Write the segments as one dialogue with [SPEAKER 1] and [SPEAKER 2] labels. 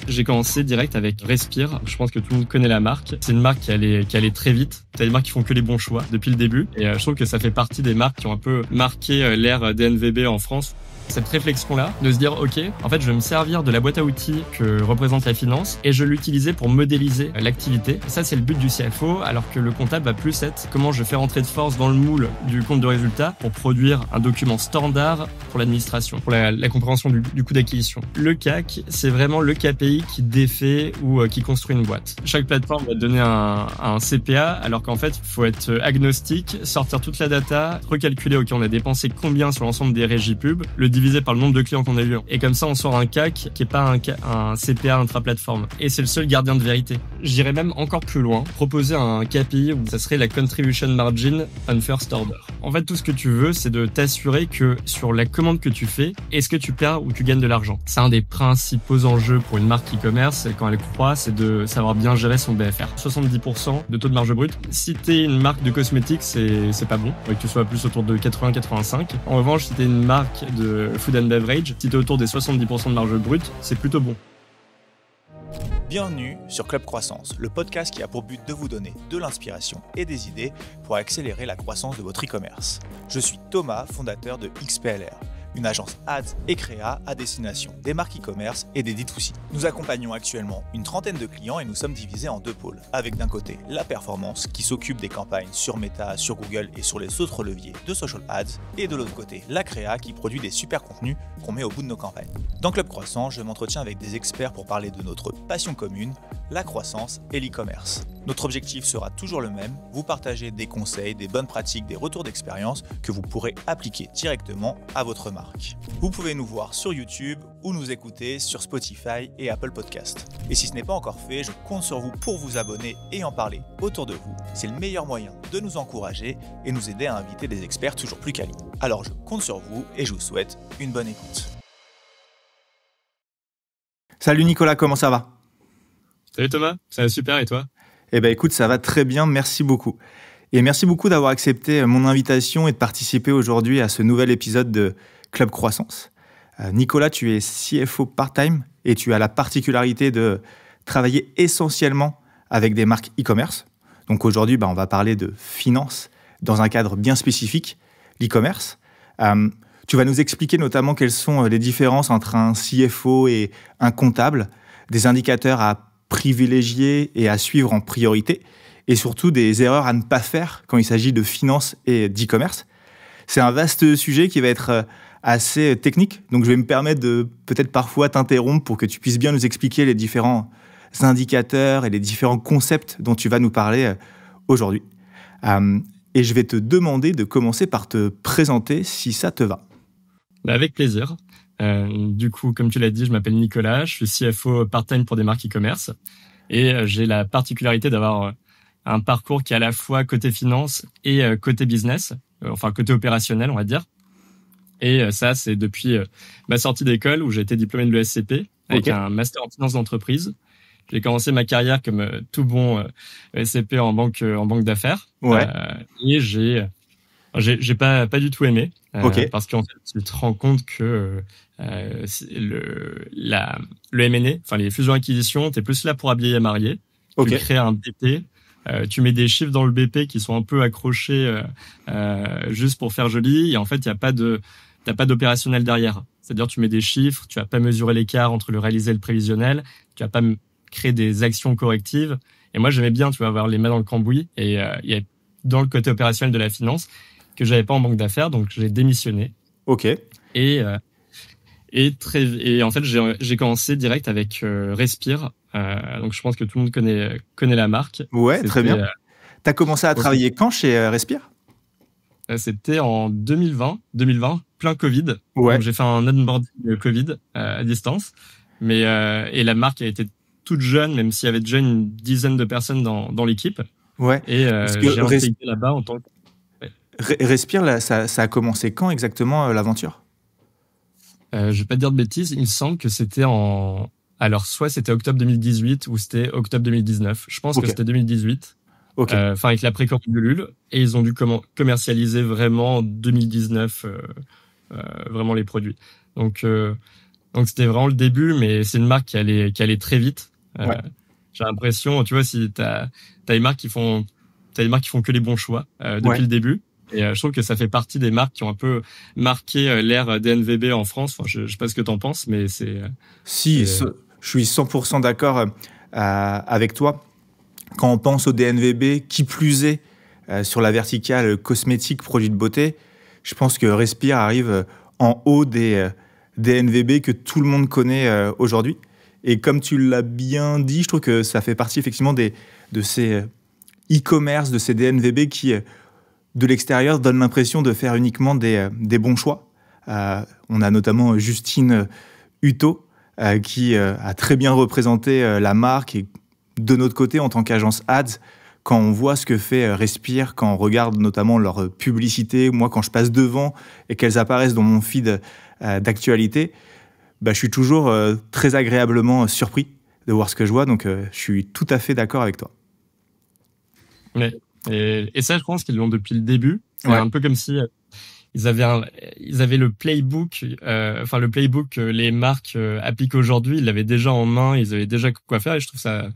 [SPEAKER 1] J'ai commencé direct avec Respire. Je pense que tout le monde connaît la marque. C'est une marque qui allait très vite. T'as des marques qui font que les bons choix depuis le début. Et je trouve que ça fait partie des marques qui ont un peu marqué l'ère DNVB en France. Cette réflexion-là, de se dire, OK, en fait, je vais me servir de la boîte à outils que représente la finance et je vais l'utiliser pour modéliser l'activité. Et ça, c'est le but du CFO, alors que le comptable va plus être comment je fais rentrer de force dans le moule du compte de résultat pour produire un document standard pour l'administration, pour la compréhension du coût d'acquisition. Le CAC, c'est vraiment le KPI qui défait ou qui construit une boîte. Chaque plateforme va te donner un CPA, alors qu'en fait, il faut être agnostique, sortir toute la data, recalculer, OK, on a dépensé combien sur l'ensemble des régies pub, le divisé par le nombre de clients qu'on a eu. Et comme ça, on sort un CAC qui est pas un CPA intra-plateforme. Et c'est le seul gardien de vérité. J'irais même encore plus loin, proposer un KPI où ça serait la contribution margin on first order. En fait, tout ce que tu veux, c'est de t'assurer que sur la commande que tu fais, est-ce que tu perds ou tu gagnes de l'argent? C'est un des principaux enjeux pour une marque e-commerce quand elle croît, c'est de savoir bien gérer son BFR. 70% de taux de marge brute. Si t'es une marque de cosmétiques, c'est pas bon. Que tu sois plus autour de 80-85. En revanche, si t'es une marque de food and beverage, si t'es autour des 70% de marge brute, c'est plutôt bon.
[SPEAKER 2] Bienvenue sur Club Croissance, le podcast qui a pour but de vous donner de l'inspiration et des idées pour accélérer la croissance de votre e-commerce. Je suis Thomas, fondateur de XPLR, une agence ads et créa à destination des marques e-commerce et des D2C. Nous accompagnons actuellement une trentaine de clients et nous sommes divisés en deux pôles, avec d'un côté la performance qui s'occupe des campagnes sur Meta, sur Google et sur les autres leviers de social ads, et de l'autre côté la créa qui produit des super contenus qu'on met au bout de nos campagnes. Dans Club Croissance, je m'entretiens avec des experts pour parler de notre passion commune, la croissance et l'e-commerce. Notre objectif sera toujours le même, vous partager des conseils, des bonnes pratiques, des retours d'expérience que vous pourrez appliquer directement à votre marque. Vous pouvez nous voir sur YouTube ou nous écouter sur Spotify et Apple Podcast. Et si ce n'est pas encore fait, je compte sur vous pour vous abonner et en parler autour de vous. C'est le meilleur moyen de nous encourager et nous aider à inviter des experts toujours plus quali. Alors je compte sur vous et je vous souhaite une bonne écoute.
[SPEAKER 3] Salut Nicolas, comment ça va?
[SPEAKER 1] Salut Thomas, ça va super et toi?
[SPEAKER 3] Eh ben écoute, ça va très bien, merci beaucoup. Et merci beaucoup d'avoir accepté mon invitation et de participer aujourd'hui à ce nouvel épisode de Club Croissance. Nicolas, tu es CFO part-time et tu as la particularité de travailler essentiellement avec des marques e-commerce. Donc aujourd'hui, on va parler de finance dans un cadre bien spécifique, l'e-commerce. Tu vas nous expliquer notamment quelles sont les différences entre un CFO et un comptable, des indicateurs à privilégier et à suivre en priorité, et surtout des erreurs à ne pas faire quand il s'agit de finance et d'e-commerce. C'est un vaste sujet qui va être assez technique, donc je vais me permettre de peut-être parfois t'interrompre pour que tu puisses bien nous expliquer les différents indicateurs et les différents concepts dont tu vas nous parler aujourd'hui. Et je vais te demander de commencer par te présenter si ça te va.
[SPEAKER 1] Avec plaisir. Du coup, comme tu l'as dit, je m'appelle Nicolas, je suis CFO part-time pour des marques e-commerce et j'ai la particularité d'avoir un parcours qui est à la fois côté finance et côté business, enfin côté opérationnel, on va dire. Et ça, c'est depuis ma sortie d'école où j'ai été diplômé de l'ESCP avec un master en finance d'entreprise. J'ai commencé ma carrière comme tout bon ESCP en banque d'affaires. Et j'ai pas du tout aimé. Parce qu'en fait, tu te rends compte que le M&A, enfin les fusions-acquisitions, t'es plus là pour habiller et marier. Tu crées un BP, tu mets des chiffres dans le BP qui sont un peu accrochés juste pour faire joli, et en fait, t'as pas d'opérationnel derrière. C'est-à-dire, tu mets des chiffres, tu vas pas mesurer l'écart entre le réalisé et le prévisionnel, tu vas pas créer des actions correctives. Et moi, j'aimais bien, tu vas avoir les mains dans le cambouis, et il y a dans le côté opérationnel de la finance que j'avais pas en banque d'affaires, donc j'ai démissionné. Et en fait, j'ai commencé direct avec Respire. Donc je pense que tout le monde connaît la marque.
[SPEAKER 3] Très bien. T'as commencé à travailler quand chez Respire?
[SPEAKER 1] C'était en 2020, plein Covid. Donc j'ai fait un onboarding Covid à distance. Mais et la marque a été toute jeune, même s'il y avait déjà une dizaine de personnes dans l'équipe. Et j'ai intégré là-bas en tant que...
[SPEAKER 3] Respire, là, ça a commencé quand exactement l'aventure?
[SPEAKER 1] Je vais pas te dire de bêtises, il me semble que c'était alors soit c'était octobre 2018 ou c'était octobre 2019. Je pense que c'était 2018. Avec la précommande de Ulule, et ils ont dû commercialiser vraiment en 2019 vraiment les produits. Donc Donc c'était vraiment le début, mais c'est une marque qui allait très vite.
[SPEAKER 3] Ouais.
[SPEAKER 1] J'ai l'impression, tu vois, si t'as des marques qui font que les bons choix depuis le début. Et je trouve que ça fait partie des marques qui ont un peu marqué l'ère DNVB en France. Enfin, je sais pas ce que t'en penses, mais je
[SPEAKER 3] suis 100% d'accord avec toi. Quand on pense au DNVB, qui plus est sur la verticale cosmétique, produits de beauté, je pense que Respire arrive en haut des DNVB que tout le monde connaît aujourd'hui. Et comme tu l'as bien dit, je trouve que ça fait partie effectivement de ces e-commerce, de ces DNVB qui, de l'extérieur, donnent l'impression de faire uniquement des bons choix. On a notamment Justine Hutto qui a très bien représenté la marque. Et de notre côté, en tant qu'agence ads, quand on voit ce que fait Respire, quand on regarde notamment leur publicité, moi quand je passe devant et qu'elles apparaissent dans mon feed d'actualité, je suis toujours très agréablement surpris de voir ce que je vois. Donc, je suis tout à fait d'accord avec toi.
[SPEAKER 1] Ouais. Et ça, je pense qu'ils l'ont depuis le début. C'est un peu comme si ils avaient le playbook, le playbook que les marques appliquent aujourd'hui. Ils l'avaient déjà en main. Ils avaient déjà quoi faire. Et je trouve que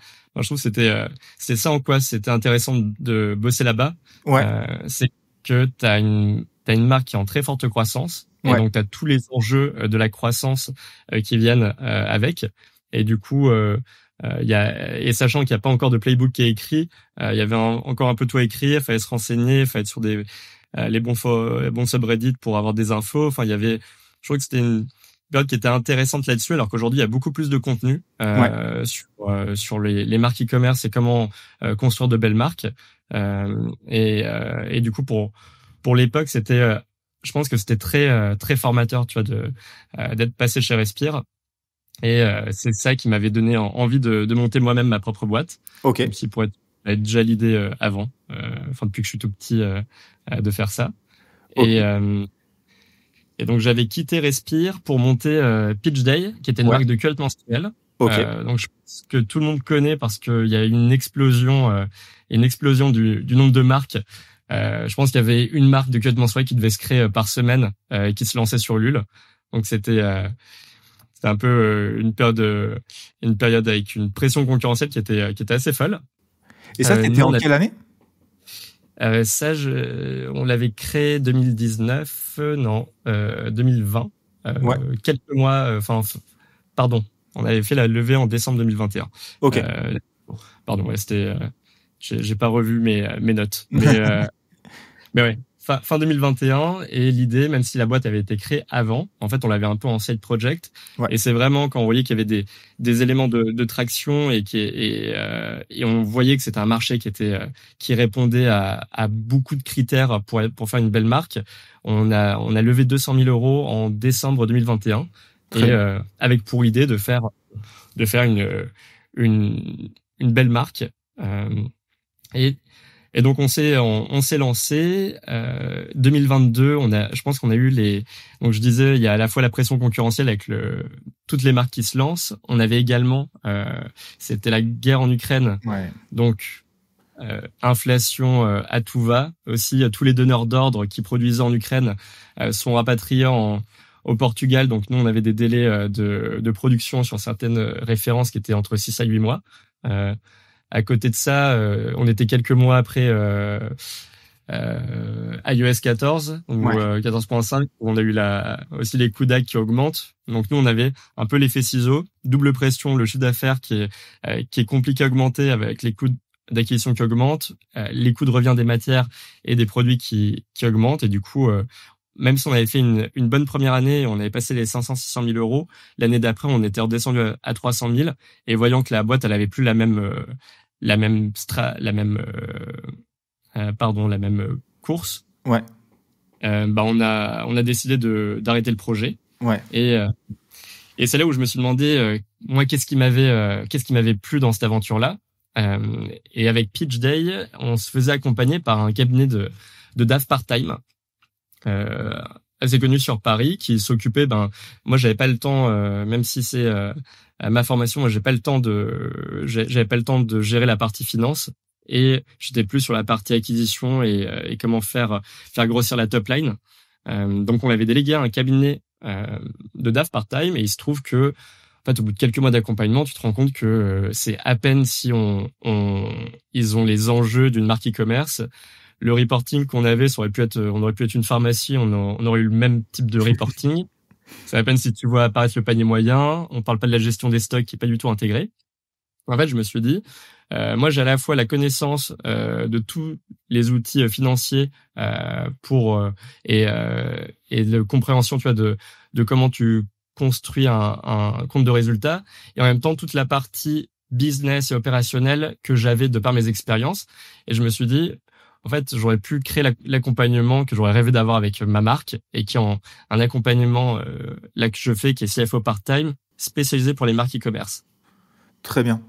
[SPEAKER 1] c'était ça en quoi c'était intéressant de bosser là-bas.
[SPEAKER 3] Ouais.
[SPEAKER 1] C'est que t'as une marque qui est en très forte croissance. Et donc, tu as tous les enjeux de la croissance qui viennent avec. Et du coup, et sachant qu'il n'y a pas encore de playbook qui est écrit, il y avait encore un peu tout à écrire, il fallait se renseigner, il fallait être sur les bons subreddits pour avoir des infos. Enfin, je trouve que c'était une période qui était intéressante là-dessus, alors qu'aujourd'hui, il y a beaucoup plus de contenu sur les marques e-commerce et comment construire de belles marques. Et du coup, pour l'époque, je pense que c'était très très formateur, tu vois, d'être passé chez Respire. Et c'est ça qui m'avait donné envie de monter moi-même ma propre boîte.
[SPEAKER 3] Ok.
[SPEAKER 1] Même si pourrait être déjà l'idée avant, depuis que je suis tout petit, de faire ça. Okay. Et donc j'avais quitté Respire pour monter Pitch Day, qui était une marque de culottes menstruelles.
[SPEAKER 3] Okay.
[SPEAKER 1] Donc je pense que tout le monde connaît parce qu'il y a une explosion du nombre de marques. Je pense qu'il y avait une marque de culottes menstruelles qui devait se créer par semaine, qui se lançait sur Ulule. Donc c'était un peu une période avec une pression concurrentielle qui était assez folle.
[SPEAKER 3] Et ça, c'était en quelle année?
[SPEAKER 1] On l'avait créé 2019, 2020. Quelques mois, on avait fait la levée en décembre 2021.
[SPEAKER 3] Ok.
[SPEAKER 1] J'ai pas revu mes notes, mais ouais. Fin 2021, et l'idée, même si la boîte avait été créée avant, en fait, on l'avait un peu en side project. Ouais. Et c'est vraiment quand on voyait qu'il y avait des éléments de traction et on voyait que c'était un marché qui répondait à beaucoup de critères pour faire une belle marque. On a levé 200 000 € en décembre 2021 avec pour idée de faire une belle marque. Et donc on s'est lancé 2022, je pense qu'on a eu donc je disais, il y a à la fois la pression concurrentielle avec toutes les marques qui se lancent, on avait également c'était la guerre en Ukraine.
[SPEAKER 3] Ouais.
[SPEAKER 1] Donc inflation à tout va, aussi tous les donneurs d'ordre qui produisaient en Ukraine sont rapatriés au Portugal. Donc nous on avait des délais de production sur certaines références qui étaient entre 6 à 8 mois. À côté de ça, on était quelques mois après iOS 14 ou 14.5, où on a eu aussi les coûts d'acc qui augmentent. Donc nous, on avait un peu l'effet ciseau, double pression, le chiffre d'affaires qui est compliqué à augmenter avec les coûts d'acquisition qui augmentent, les coûts de revient des matières et des produits qui augmentent. Et du coup, même si on avait fait une bonne première année, on avait passé les 500-600 000 €, l'année d'après, on était redescendu à 300 000. Et voyant que la boîte, elle avait plus la même course.
[SPEAKER 3] Ouais.
[SPEAKER 1] On a décidé d'arrêter le projet.
[SPEAKER 3] Ouais.
[SPEAKER 1] Et c'est là où je me suis demandé, moi, qu'est-ce qui m'avait plu dans cette aventure-là. Et avec Pitch Day, on se faisait accompagner par un cabinet de DAF part-time, assez connu sur Paris, qui s'occupait, moi, j'avais pas le temps, même si c'est ma formation, moi, j'avais pas le temps de gérer la partie finance, et j'étais plus sur la partie acquisition et comment faire grossir la top line. Donc on l'avait délégué à un cabinet de DAF part-time, et il se trouve que en fait, au bout de quelques mois d'accompagnement, tu te rends compte que c'est à peine si ils ont les enjeux d'une marque e-commerce. Le reporting qu'on avait, on aurait pu être une pharmacie, on aurait eu le même type de reporting. C'est à peine si tu vois apparaître le panier moyen. On parle pas de la gestion des stocks qui est pas du tout intégrée. En fait, je me suis dit, moi, j'ai à la fois la connaissance de tous les outils financiers et de compréhension, tu vois, de comment tu construis un compte de résultats, et en même temps toute la partie business et opérationnelle que j'avais de par mes expériences. Et je me suis dit, en fait, j'aurais pu créer l'accompagnement que j'aurais rêvé d'avoir avec ma marque, et qui est un accompagnement là que je fais, qui est CFO part-time, spécialisé pour les marques e-commerce.
[SPEAKER 3] Très bien.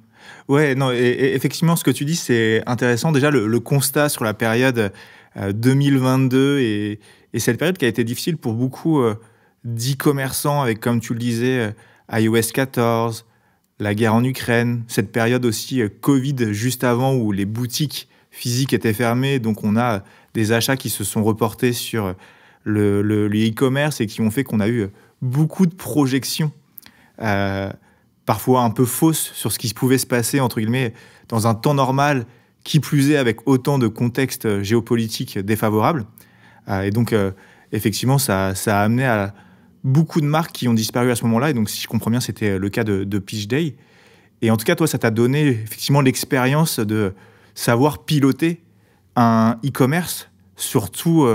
[SPEAKER 3] Ouais, non, et effectivement, ce que tu dis, c'est intéressant. Déjà, le constat sur la période 2022 et cette période qui a été difficile pour beaucoup d'e-commerçants, avec, comme tu le disais, iOS 14, la guerre en Ukraine, cette période aussi Covid juste avant, où les boutiques physiques étaient fermées, donc on a des achats qui se sont reportés sur le e-commerce, et qui ont fait qu'on a eu beaucoup de projections parfois un peu fausses sur ce qui pouvait se passer, entre guillemets, dans un temps normal, qui plus est avec autant de contextes géopolitiques défavorables. Et donc, effectivement, ça a amené à beaucoup de marques qui ont disparu à ce moment-là. Et donc, si je comprends bien, c'était le cas de Pitch Day. Et en tout cas, toi, ça t'a donné effectivement l'expérience de savoir piloter un e-commerce, surtout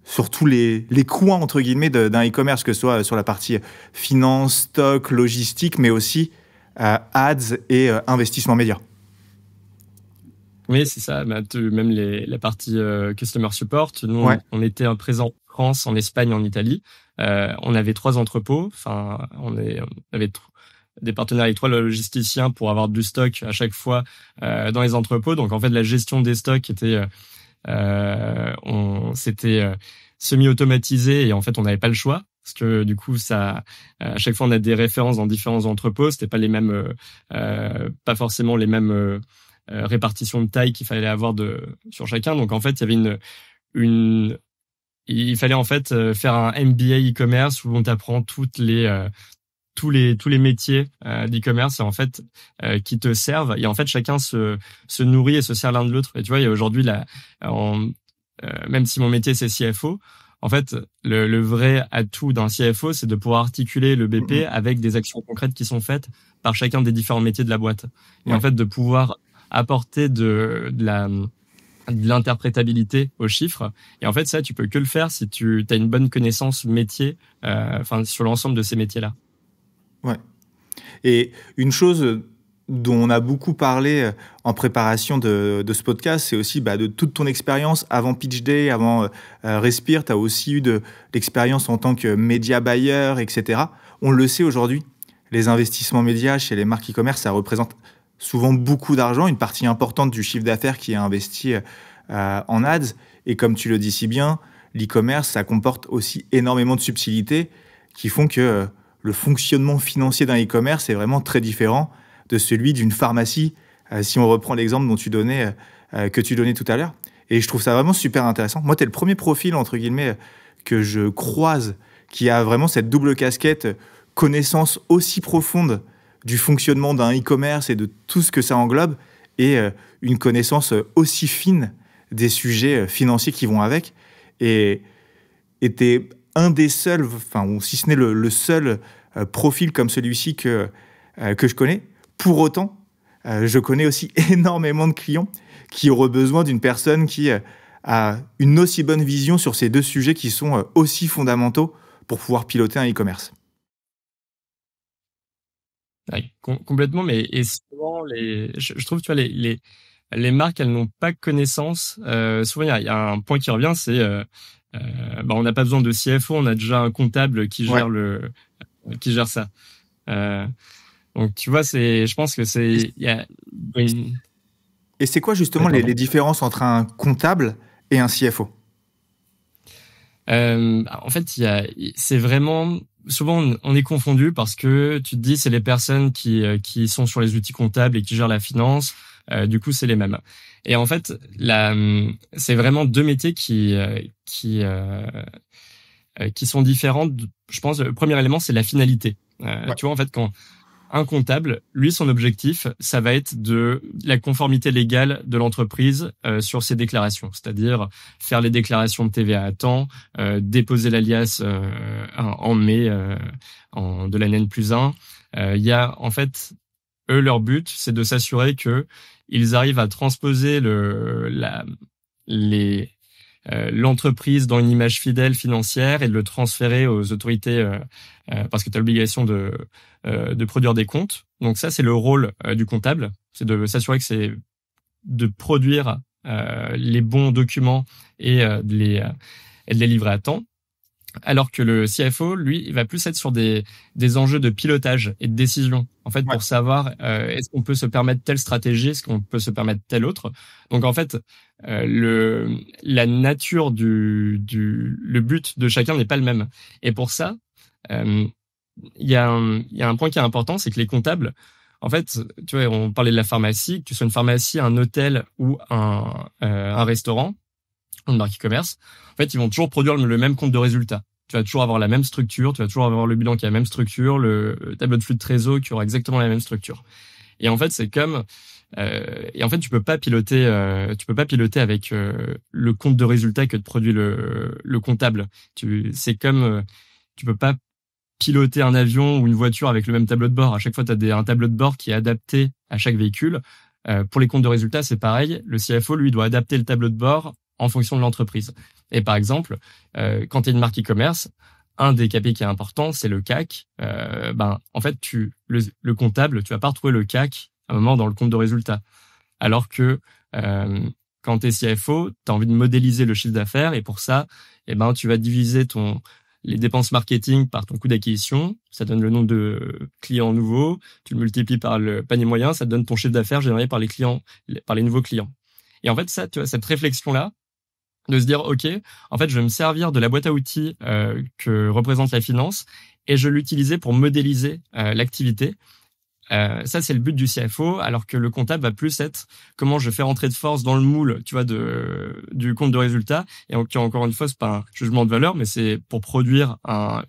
[SPEAKER 3] sur tous les coins, entre guillemets, d'un e-commerce, que ce soit sur la partie finance, stock, logistique, mais aussi ads et investissement média.
[SPEAKER 1] Oui, c'est ça. Même la partie customer support. Nous,
[SPEAKER 3] ouais.
[SPEAKER 1] on était présents en France, en Espagne, en Italie. On avait 3 entrepôts. Enfin, on avait des partenaires avec 3 logisticiens pour avoir du stock à chaque fois dans les entrepôts. Donc, en fait, la gestion des stocks était c'était semi-automatisé, et en fait, on n'avait pas le choix. Parce que du coup, à chaque fois, on a des références dans différents entrepôts. C'était pas les mêmes, pas forcément les mêmes répartition de taille qu'il fallait avoir sur chacun. Donc en fait, il y avait il fallait en fait faire un MBA e-commerce où on t'apprend tous les métiers d'e-commerce, et en fait qui te servent, et en fait chacun se nourrit et se sert l'un de l'autre. Et tu vois, il y a aujourd'hui même si mon métier c'est CFO, en fait le vrai atout d'un CFO, c'est de pouvoir articuler le BP avec des actions concrètes qui sont faites par chacun des différents métiers de la boîte. Et en fait, de pouvoir apporter de l'interprétabilité aux chiffres. Et en fait, ça, tu peux que le faire si tu as une bonne connaissance métier, sur l'ensemble de ces métiers-là.
[SPEAKER 3] Ouais. Et une chose dont on a beaucoup parlé en préparation de ce podcast, c'est aussi de toute ton expérience avant Pitch Day, avant Respire. Tu as aussi eu de l'expérience en tant que média buyer, etc. On le sait aujourd'hui, les investissements médias chez les marques e-commerce, ça représente souvent beaucoup d'argent, une partie importante du chiffre d'affaires qui est investi en ads. Et comme tu le dis si bien, l'e-commerce, ça comporte aussi énormément de subtilités qui font que le fonctionnement financier d'un e-commerce est vraiment très différent de celui d'une pharmacie, si on reprend l'exemple que tu donnais tout à l'heure. Et je trouve ça vraiment super intéressant. Moi, tu es le premier profil, entre guillemets, que je croise qui a vraiment cette double casquette, connaissance aussi profonde du fonctionnement d'un e-commerce et de tout ce que ça englobe, et une connaissance aussi fine des sujets financiers qui vont avec. Et t'es un des seuls, ou si ce n'est le seul profil comme celui-ci que je connais. Pour autant, je connais aussi énormément de clients qui auraient besoin d'une personne qui a une aussi bonne vision sur ces 2 sujets qui sont aussi fondamentaux pour pouvoir piloter un e-commerce.
[SPEAKER 1] Ouais, complètement, mais souvent je trouve, tu vois, les marques, elles n'ont pas connaissance. Souvent, il y a un point qui revient, c'est on n'a pas besoin de CFO, on a déjà un comptable qui gère qui gère ça. Donc tu vois, je pense que
[SPEAKER 3] Et c'est quoi justement les différences entre un comptable et un CFO?
[SPEAKER 1] En fait, c'est vraiment, souvent on est confondu, parce que tu te dis c'est les personnes qui sont sur les outils comptables et qui gèrent la finance. Du coup, c'est les mêmes. Et en fait, c'est vraiment 2 métiers qui qui sont différentes. Je pense le premier élément, c'est la finalité. Tu vois, en fait, quand un comptable, lui, son objectif, ça va être de la conformité légale de l'entreprise sur ses déclarations, c'est-à-dire faire les déclarations de TVA à temps, déposer l'alias en mai de l'année N+1. Il y a en fait, eux, leur but, c'est de s'assurer que ils arrivent à transposer l'entreprise dans une image fidèle financière et de le transférer aux autorités parce que tu as l'obligation de produire des comptes. Donc ça, c'est le rôle du comptable, c'est de s'assurer que c'est de produire les bons documents et de les livrer à temps. Alors que le CFO, lui, il va plus être sur des enjeux de pilotage et de décision. En fait, pour savoir est-ce qu'on peut se permettre telle stratégie, est-ce qu'on peut se permettre telle autre. Donc en fait, la nature le but de chacun n'est pas le même. Et pour ça, il y a un point qui est important, c'est que les comptables, en fait, tu vois, on parlait de la pharmacie, que tu sois une pharmacie, un hôtel ou un restaurant, une marque e-commerce, en fait, ils vont toujours produire le même compte de résultats. Tu vas toujours avoir la même structure, tu vas toujours avoir le bilan qui a la même structure, le tableau de flux de trésor qui aura exactement la même structure. Et en fait, c'est comme et en fait, tu peux pas piloter avec le compte de résultats que te produit le comptable. C'est comme tu peux pas piloter un avion ou une voiture avec le même tableau de bord. À chaque fois, tu as un tableau de bord qui est adapté à chaque véhicule. Pour les comptes de résultats, c'est pareil. Le CFO, lui, doit adapter le tableau de bord en fonction de l'entreprise. Et par exemple, quand tu es une marque e-commerce, un des KPI qui est important, c'est le CAC. En fait, le comptable, tu vas pas retrouver le CAC à un moment dans le compte de résultats. Alors que quand tu es CFO, tu as envie de modéliser le chiffre d'affaires et pour ça, tu vas diviser les dépenses marketing par ton coût d'acquisition. Ça donne le nombre de clients nouveaux. Tu le multiplies par le panier moyen. Ça te donne ton chiffre d'affaires généré par les nouveaux clients. Et en fait, ça, tu vois, cette réflexion-là, de se dire, OK, en fait, je vais me servir de la boîte à outils que représente la finance et je vais l'utiliser pour modéliser l'activité. Ça, c'est le but du CFO, alors que le comptable va plus être comment je fais rentrer de force dans le moule, tu vois, du compte de résultat. Et encore une fois, c'est pas un jugement de valeur, mais c'est pour produire un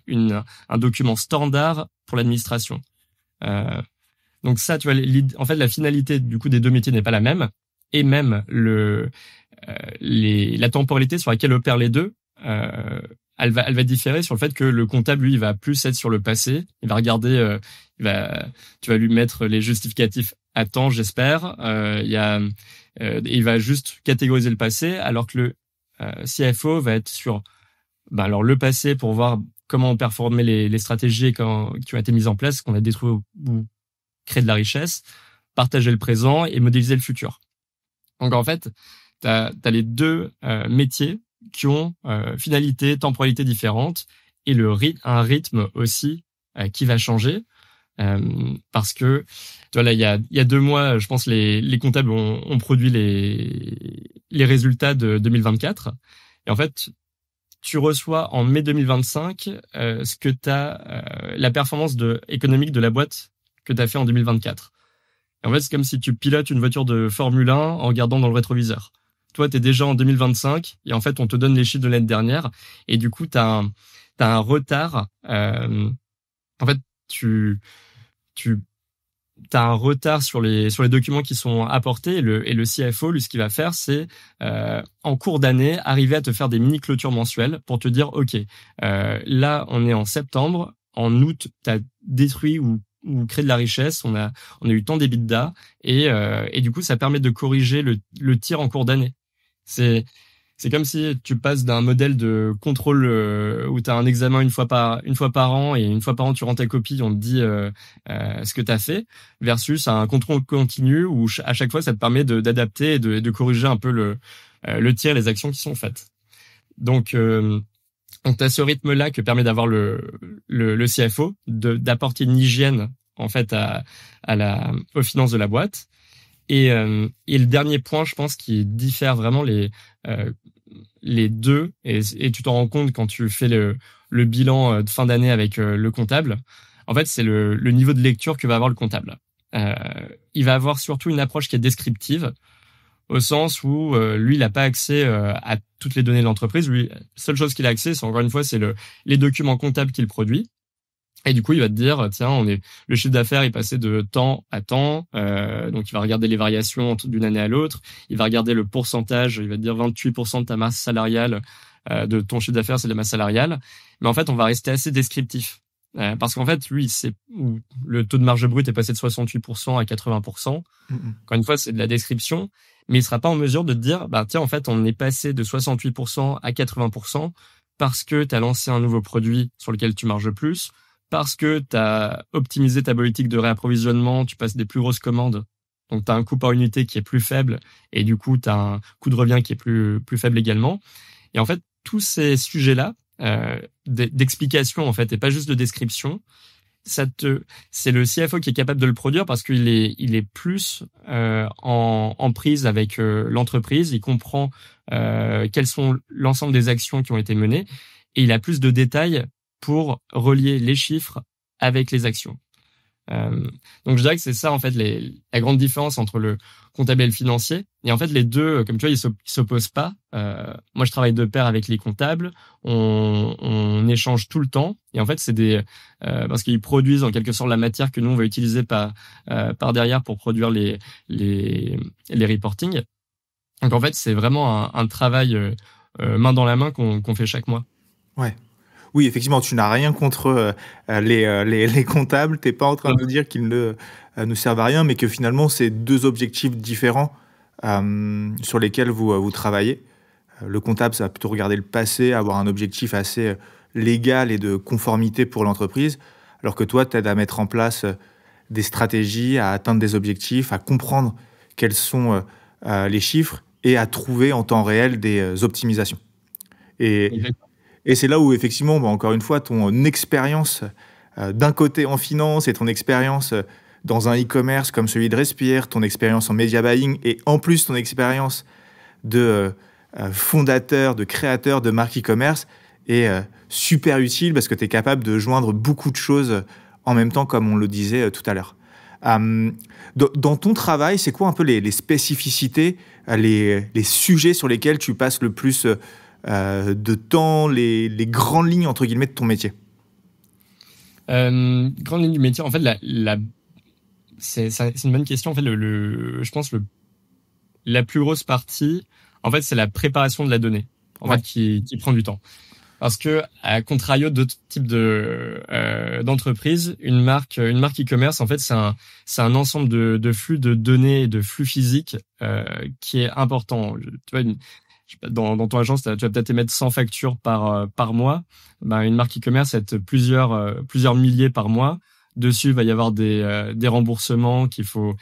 [SPEAKER 1] document standard pour l'administration. Donc ça, tu vois, en fait, la finalité du coup des deux métiers n'est pas la même, et même la temporalité sur laquelle opèrent les deux, elle va différer sur le fait que le comptable, lui, il va plus être sur le passé. Il va regarder, tu vas lui mettre les justificatifs à temps, j'espère. Il va juste catégoriser le passé, alors que le CFO va être sur alors le passé pour voir comment ont performé les stratégies qui ont été mises en place, qu'on a détruit ou créé de la richesse, partager le présent et modéliser le futur. Donc en fait, t'as les deux métiers qui ont finalité, temporalité différentes et un rythme aussi qui va changer parce que tu vois là il y a 2 mois, je pense les comptables ont produit les résultats de 2024 et en fait tu reçois en mai 2025 ce que t'as la performance économique de la boîte que t'as fait en 2024. Et en fait, c'est comme si tu pilotes une voiture de Formule 1 en regardant dans le rétroviseur. Toi, t'es déjà en 2025 et en fait, on te donne les chiffres de l'année dernière et du coup, t'as un retard. En fait, t'as un retard sur les documents qui sont apportés et le CFO, lui, ce qu'il va faire, c'est en cours d'année arriver à te faire des mini clôtures mensuelles pour te dire, ok, là, on est en septembre, en août, t'as détruit ou créé de la richesse, on a eu tant d'EBITDA et du coup ça permet de corriger le tir en cours d'année. C'est comme si tu passes d'un modèle de contrôle où tu as un examen une fois par an et une fois par an tu rends ta copie, on te dit ce que tu as fait versus un contrôle continu où à chaque fois ça te permet d'adapter et de corriger un peu le tir, les actions qui sont faites. Donc tu as ce rythme-là que permet d'avoir le CFO, d'apporter une hygiène en fait aux finances de la boîte. Et le dernier point, je pense, qui diffère vraiment les deux, et tu t'en rends compte quand tu fais le bilan de fin d'année avec le comptable. En fait, c'est le niveau de lecture que va avoir le comptable. Il va avoir surtout une approche qui est descriptive, au sens où lui, il n'a pas accès à toutes les données de l'entreprise. Lui, la seule chose qu'il a accès, c'est encore une fois, c'est les documents comptables qu'il produit. Et du coup, il va te dire, tiens, le chiffre d'affaires est passé de temps à temps. Donc, il va regarder les variations d'une année à l'autre. Il va regarder le pourcentage. Il va te dire 28% de ta masse salariale, de ton chiffre d'affaires, c'est de la masse salariale. Mais en fait, on va rester assez descriptif. Parce qu'en fait, lui, le taux de marge brute est passé de 68% à 80%. Encore une fois, c'est de la description. Mais il sera pas en mesure de te dire, tiens, en fait, on est passé de 68% à 80% parce que tu as lancé un nouveau produit sur lequel tu marges plus, parce que tu as optimisé ta politique de réapprovisionnement, tu passes des plus grosses commandes, donc tu as un coût par unité qui est plus faible, et du coup, tu as un coût de revient qui est plus faible également. Et en fait, tous ces sujets-là, d'explication, en fait, et pas juste de description, c'est le CFO qui est capable de le produire parce qu'il est plus en prise avec l'entreprise, il comprend quelles sont l'ensemble des actions qui ont été menées, et il a plus de détails pour relier les chiffres avec les actions. Donc je dirais que c'est ça en fait la grande différence entre le comptable et le financier. Et en fait les deux, comme tu vois, ils s'opposent pas. Moi je travaille de pair avec les comptables, on échange tout le temps. Et en fait c'est parce qu'ils produisent en quelque sorte la matière que nous on va utiliser par derrière pour produire les reportings. Donc en fait c'est vraiment un travail main dans la main qu'on fait chaque mois.
[SPEAKER 3] Ouais. Oui, effectivement, tu n'as rien contre les comptables. T'es pas en train de dire qu'ils ne servent à rien, mais que finalement, c'est deux objectifs différents sur lesquels vous travaillez. Le comptable, ça va plutôt regarder le passé, avoir un objectif assez légal et de conformité pour l'entreprise, alors que toi, t'aides à mettre en place des stratégies, à atteindre des objectifs, à comprendre quels sont les chiffres et à trouver en temps réel des optimisations. Et c'est là où, effectivement, encore une fois, ton expérience d'un côté en finance et ton expérience dans un e-commerce comme celui de Respire, ton expérience en media buying et en plus ton expérience de fondateur, de créateur de marque e-commerce est super utile parce que tu es capable de joindre beaucoup de choses en même temps, comme on le disait tout à l'heure. Dans ton travail, c'est quoi un peu les spécificités, les sujets sur lesquels tu passes le plus de temps, les grandes lignes entre guillemets de ton métier?
[SPEAKER 1] Grande ligne du métier, en fait, c'est une bonne question. En fait, je pense la plus grosse partie, en fait, c'est la préparation de la donnée, fait, qui prend du temps. Parce que, à contrario d'autres types d'entreprises, une marque e-commerce, en fait, c'est un ensemble de flux de données et de flux physiques qui est important. Tu vois, dans ton agence, tu vas peut-être émettre 100 factures par mois. Une marque e-commerce, ça va être plusieurs milliers par mois. Dessus, il va y avoir des remboursements qu'il faut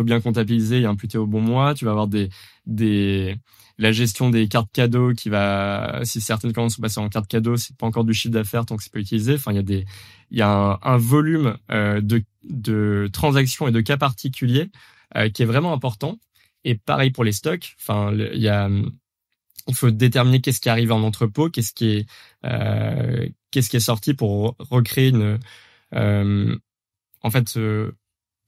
[SPEAKER 1] bien comptabiliser et imputer au bon mois. Tu vas avoir la gestion des cartes cadeaux si certaines commandes sont passées en cartes cadeaux, c'est pas encore du chiffre d'affaires tant que c'est pas utilisé. Enfin, il y a un volume de transactions et de cas particuliers qui est vraiment important. Et pareil pour les stocks. Enfin, il faut déterminer qu'est-ce qui arrive en entrepôt, qu'est-ce qui est sorti pour recréer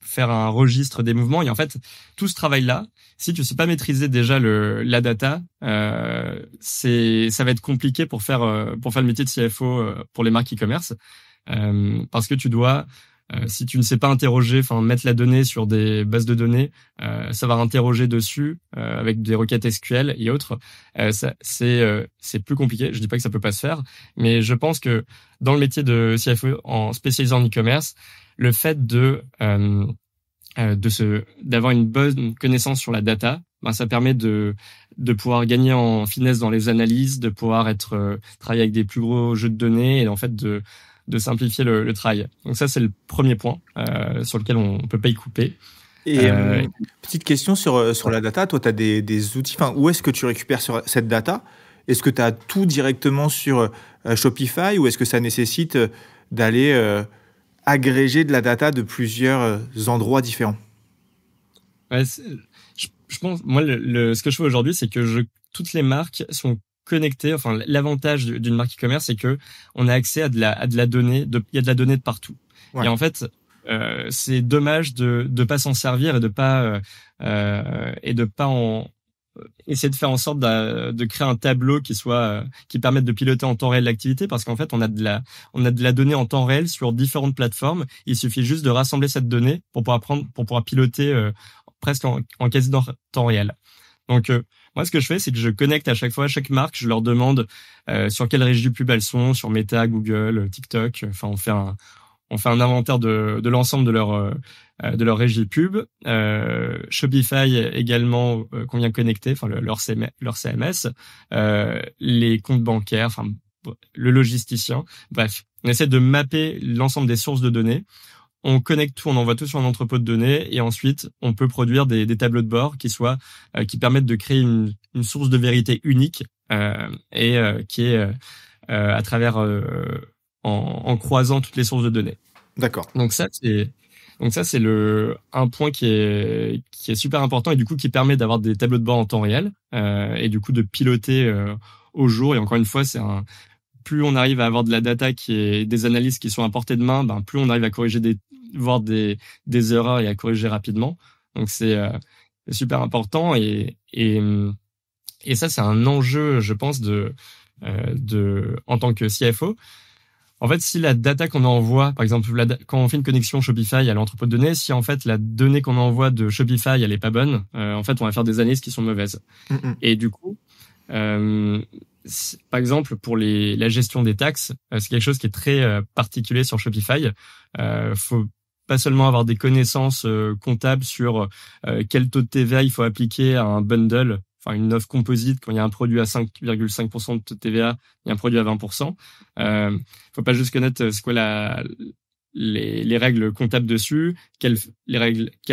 [SPEAKER 1] faire un registre des mouvements. Et en fait, tout ce travail-là, si tu sais pas maîtriser déjà la data, ça va être compliqué pour faire le métier de CFO pour les marques e-commerce, parce que tu dois si tu ne sais pas interroger, mettre la donnée sur des bases de données, savoir interroger dessus avec des requêtes SQL et autres, c'est plus compliqué. Je dis pas que ça peut pas se faire, mais je pense que dans le métier de CFO spécialisé en e-commerce, le fait d'avoir une bonne connaissance sur la data, ça permet de pouvoir gagner en finesse dans les analyses, de pouvoir travailler avec des plus gros jeux de données et en fait de simplifier le travail. Donc ça, c'est le premier point sur lequel on peut pas y couper.
[SPEAKER 3] Et petite question sur la data. Toi, tu as des outils. Où est-ce que tu récupères cette data? Est-ce que tu as tout directement sur Shopify ou est-ce que ça nécessite d'aller agréger de la data de plusieurs endroits différents?
[SPEAKER 1] Je pense, moi, ce que je fais aujourd'hui, c'est que toutes les marques sont connectées. Enfin, l'avantage d'une marque e-commerce, c'est que on a accès à de la donnée. Il y a de la donnée de partout. Ouais. Et en fait, c'est dommage de pas s'en servir et de pas essayer de faire en sorte de créer un tableau qui permette de piloter en temps réel l'activité, parce qu'en fait on a de la donnée en temps réel sur différentes plateformes. Il suffit juste de rassembler cette donnée pour pouvoir piloter presque en quasi temps réel. Donc moi, ce que je fais, c'est que je connecte à chaque fois chaque marque, je leur demande sur quelle régie pub elles sont, sur Meta, Google, TikTok. Enfin, on fait un inventaire de l'ensemble de leur régie pub. Shopify également qu'on vient connecter, enfin leur CMS, les comptes bancaires, enfin le logisticien. Bref, on essaie de mapper l'ensemble des sources de données. On connecte tout, on envoie tout sur un entrepôt de données, et ensuite on peut produire des tableaux de bord qui permettent de créer une source de vérité unique qui est à travers en croisant toutes les sources de données.
[SPEAKER 3] D'accord.
[SPEAKER 1] Donc ça c'est un point qui est super important, et du coup qui permet d'avoir des tableaux de bord en temps réel et du coup de piloter au jour. Et encore une fois, plus on arrive à avoir de la data des analyses qui sont à portée de main, plus on arrive à corriger voir des erreurs et à corriger rapidement. Donc c'est super important, et ça c'est un enjeu, je pense, en tant que CFO. En fait, si la data qu'on envoie, par exemple, quand on fait une connexion Shopify à l'entrepôt de données, si en fait la donnée qu'on envoie de Shopify elle est pas bonne, en fait on va faire des analyses qui sont mauvaises. Et du coup, par exemple, pour la gestion des taxes, c'est quelque chose qui est très particulier sur Shopify. Faut pas seulement avoir des connaissances comptables sur quel taux de TVA il faut appliquer à un bundle, enfin une offre composite, quand il y a un produit à 5,5% de taux de TVA et un produit à 20%. Faut pas juste connaître c'est quoi les règles comptables dessus, quels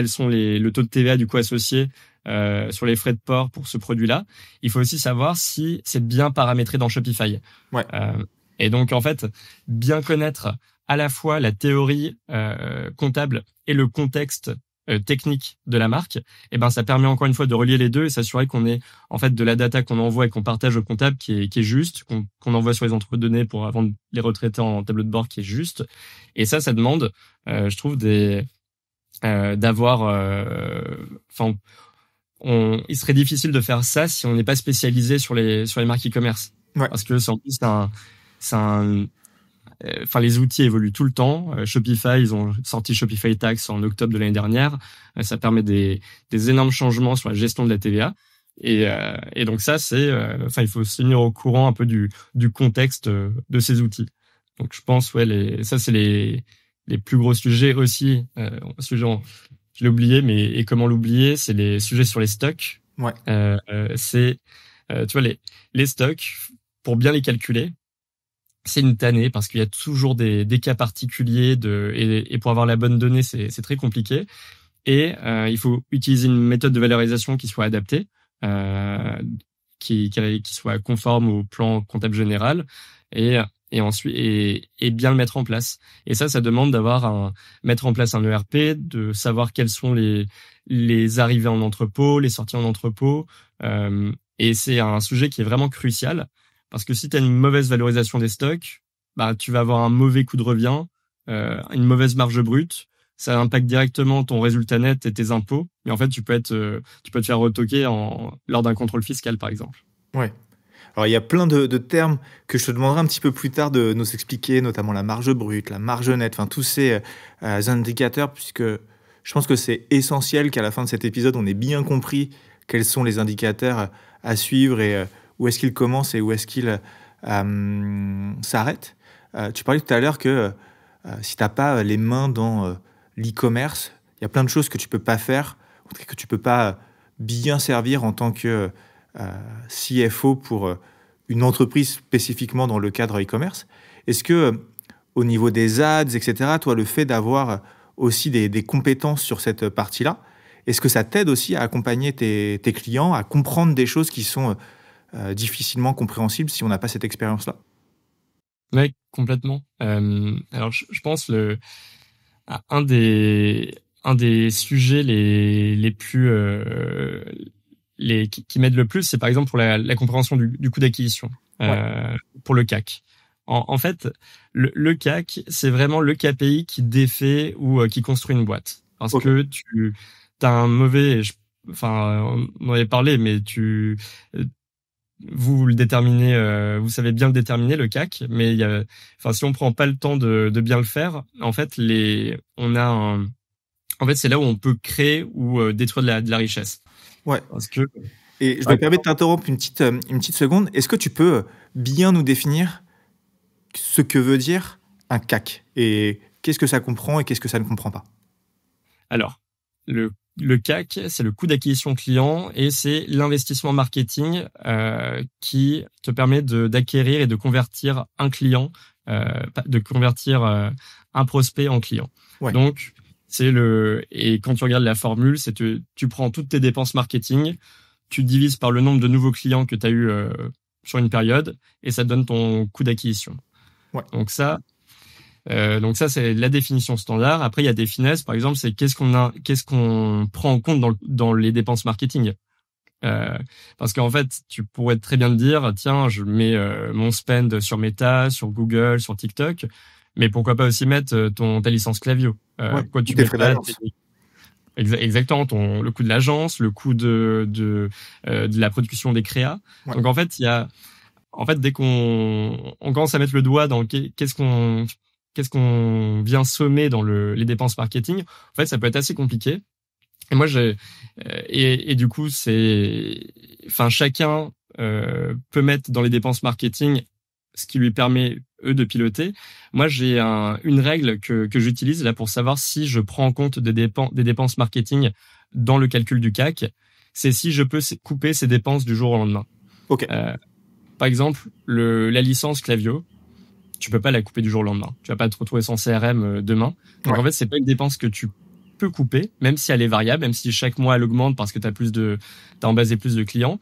[SPEAKER 1] sont le taux de TVA du coup associé sur les frais de port pour ce produit-là. Il faut aussi savoir si c'est bien paramétré dans Shopify.
[SPEAKER 3] Ouais.
[SPEAKER 1] Et donc en fait, bien connaître à la fois la théorie comptable et le contexte technique de la marque, ça permet encore une fois de relier les deux et s'assurer qu'on ait en fait de la data qu'on envoie et qu'on partage au comptable qui est juste, qu'on envoie sur les entrepôts de données pour avant de les retraiter en tableau de bord qui est juste. Et ça demande, je trouve, il serait difficile de faire ça si on n'est pas spécialisé sur les marques e-commerce.
[SPEAKER 3] Ouais.
[SPEAKER 1] Parce que en plus les outils évoluent tout le temps. Shopify, ils ont sorti Shopify Tax en octobre de l'année dernière. Ça permet des énormes changements sur la gestion de la TVA. Et donc ça, il faut se tenir au courant un peu du contexte de ces outils. Donc je pense, ça c'est les plus gros sujets aussi. Je l'ai oublié, et comment l'oublier, c'est les sujets sur les stocks.
[SPEAKER 3] Ouais.
[SPEAKER 1] Tu vois, les stocks, pour bien les calculer, c'est une tannée parce qu'il y a toujours des cas particuliers et pour avoir la bonne donnée, c'est très compliqué. Et il faut utiliser une méthode de valorisation qui soit adaptée, qui soit conforme au plan comptable général, et ensuite et bien le mettre en place. Et ça demande mettre en place un ERP, de savoir quelles sont les arrivées en entrepôt, les sorties en entrepôt. Et c'est un sujet qui est vraiment crucial. Parce que si tu as une mauvaise valorisation des stocks, tu vas avoir un mauvais coût de revient, une mauvaise marge brute. Ça impacte directement ton résultat net et tes impôts. Mais en fait, tu peux te faire retoquer lors d'un contrôle fiscal, par exemple.
[SPEAKER 3] Ouais. Alors, il y a plein de termes que je te demanderai un petit peu plus tard de nous expliquer, notamment la marge brute, la marge nette, enfin tous ces indicateurs, puisque je pense que c'est essentiel qu'à la fin de cet épisode, on ait bien compris quels sont les indicateurs à suivre et où est-ce qu'il commence et où est-ce qu'il s'arrête. Tu parlais tout à l'heure que si tu n'as pas les mains dans l'e-commerce, il y a plein de choses que tu ne peux pas faire, en tout cas que tu ne peux pas bien servir en tant que CFO pour une entreprise spécifiquement dans le cadre e-commerce. Est-ce que au niveau des ads, etc., toi, le fait d'avoir aussi des compétences sur cette partie-là, est-ce que ça t'aide aussi à accompagner tes clients, à comprendre des choses qui sont difficilement compréhensible si on n'a pas cette expérience-là?
[SPEAKER 1] Oui, complètement. Alors, je pense un des sujets les plus qui m'aident le plus, c'est par exemple pour la compréhension du coût d'acquisition pour le CAC. En fait, le CAC, c'est vraiment le KPI qui défait ou qui construit une boîte. Parce que tu as un mauvais... Enfin, on en avait parlé, mais vous le déterminez, vous savez bien le déterminer, le CAC, mais si on prend pas le temps de bien le faire, en fait, c'est là où on peut créer ou détruire de la richesse.
[SPEAKER 3] Ouais.
[SPEAKER 1] Parce que...
[SPEAKER 3] Et je me permets de t'interrompre une petite seconde. Est-ce que tu peux bien nous définir ce que veut dire un CAC et qu'est-ce que ça comprend et qu'est-ce que ça ne comprend pas?
[SPEAKER 1] Alors, le CAC, c'est le coût d'acquisition client et c'est l'investissement marketing qui te permet d'acquérir et de convertir un client, de convertir un prospect en client. Ouais. Donc, et quand tu regardes la formule, tu prends toutes tes dépenses marketing, tu divises par le nombre de nouveaux clients que tu as eu sur une période et ça te donne ton coût d'acquisition. Ouais. Donc ça, c'est la définition standard. Après, il y a des finesses. Par exemple, c'est qu'est-ce qu'on prend en compte dans les dépenses marketing. Parce qu'en fait, tu pourrais très bien te dire, tiens, je mets mon spend sur Meta, sur Google, sur TikTok, mais pourquoi pas aussi mettre ta licence Klaviyo. Quoi, tu mets pas exactement le coût de l'agence, le coût de la production des créas. Ouais. Donc en fait, dès qu'on commence à mettre le doigt dans qu'est-ce qu'on vient sommer dans les dépenses marketing, en fait, ça peut être assez compliqué. Et moi, du coup, chacun peut mettre dans les dépenses marketing ce qui lui permet eux de piloter. Moi, j'ai une règle que j'utilise là pour savoir si je prends en compte des dépenses marketing dans le calcul du CAC. C'est si je peux couper ces dépenses du jour au lendemain.
[SPEAKER 3] Ok.
[SPEAKER 1] Par exemple, la licence Klaviyo, tu peux pas la couper du jour au lendemain. Tu vas pas te retrouver sans CRM demain. Donc en fait, c'est pas une dépense que tu peux couper, même si elle est variable, même si chaque mois elle augmente parce que t'as embasé plus de clients,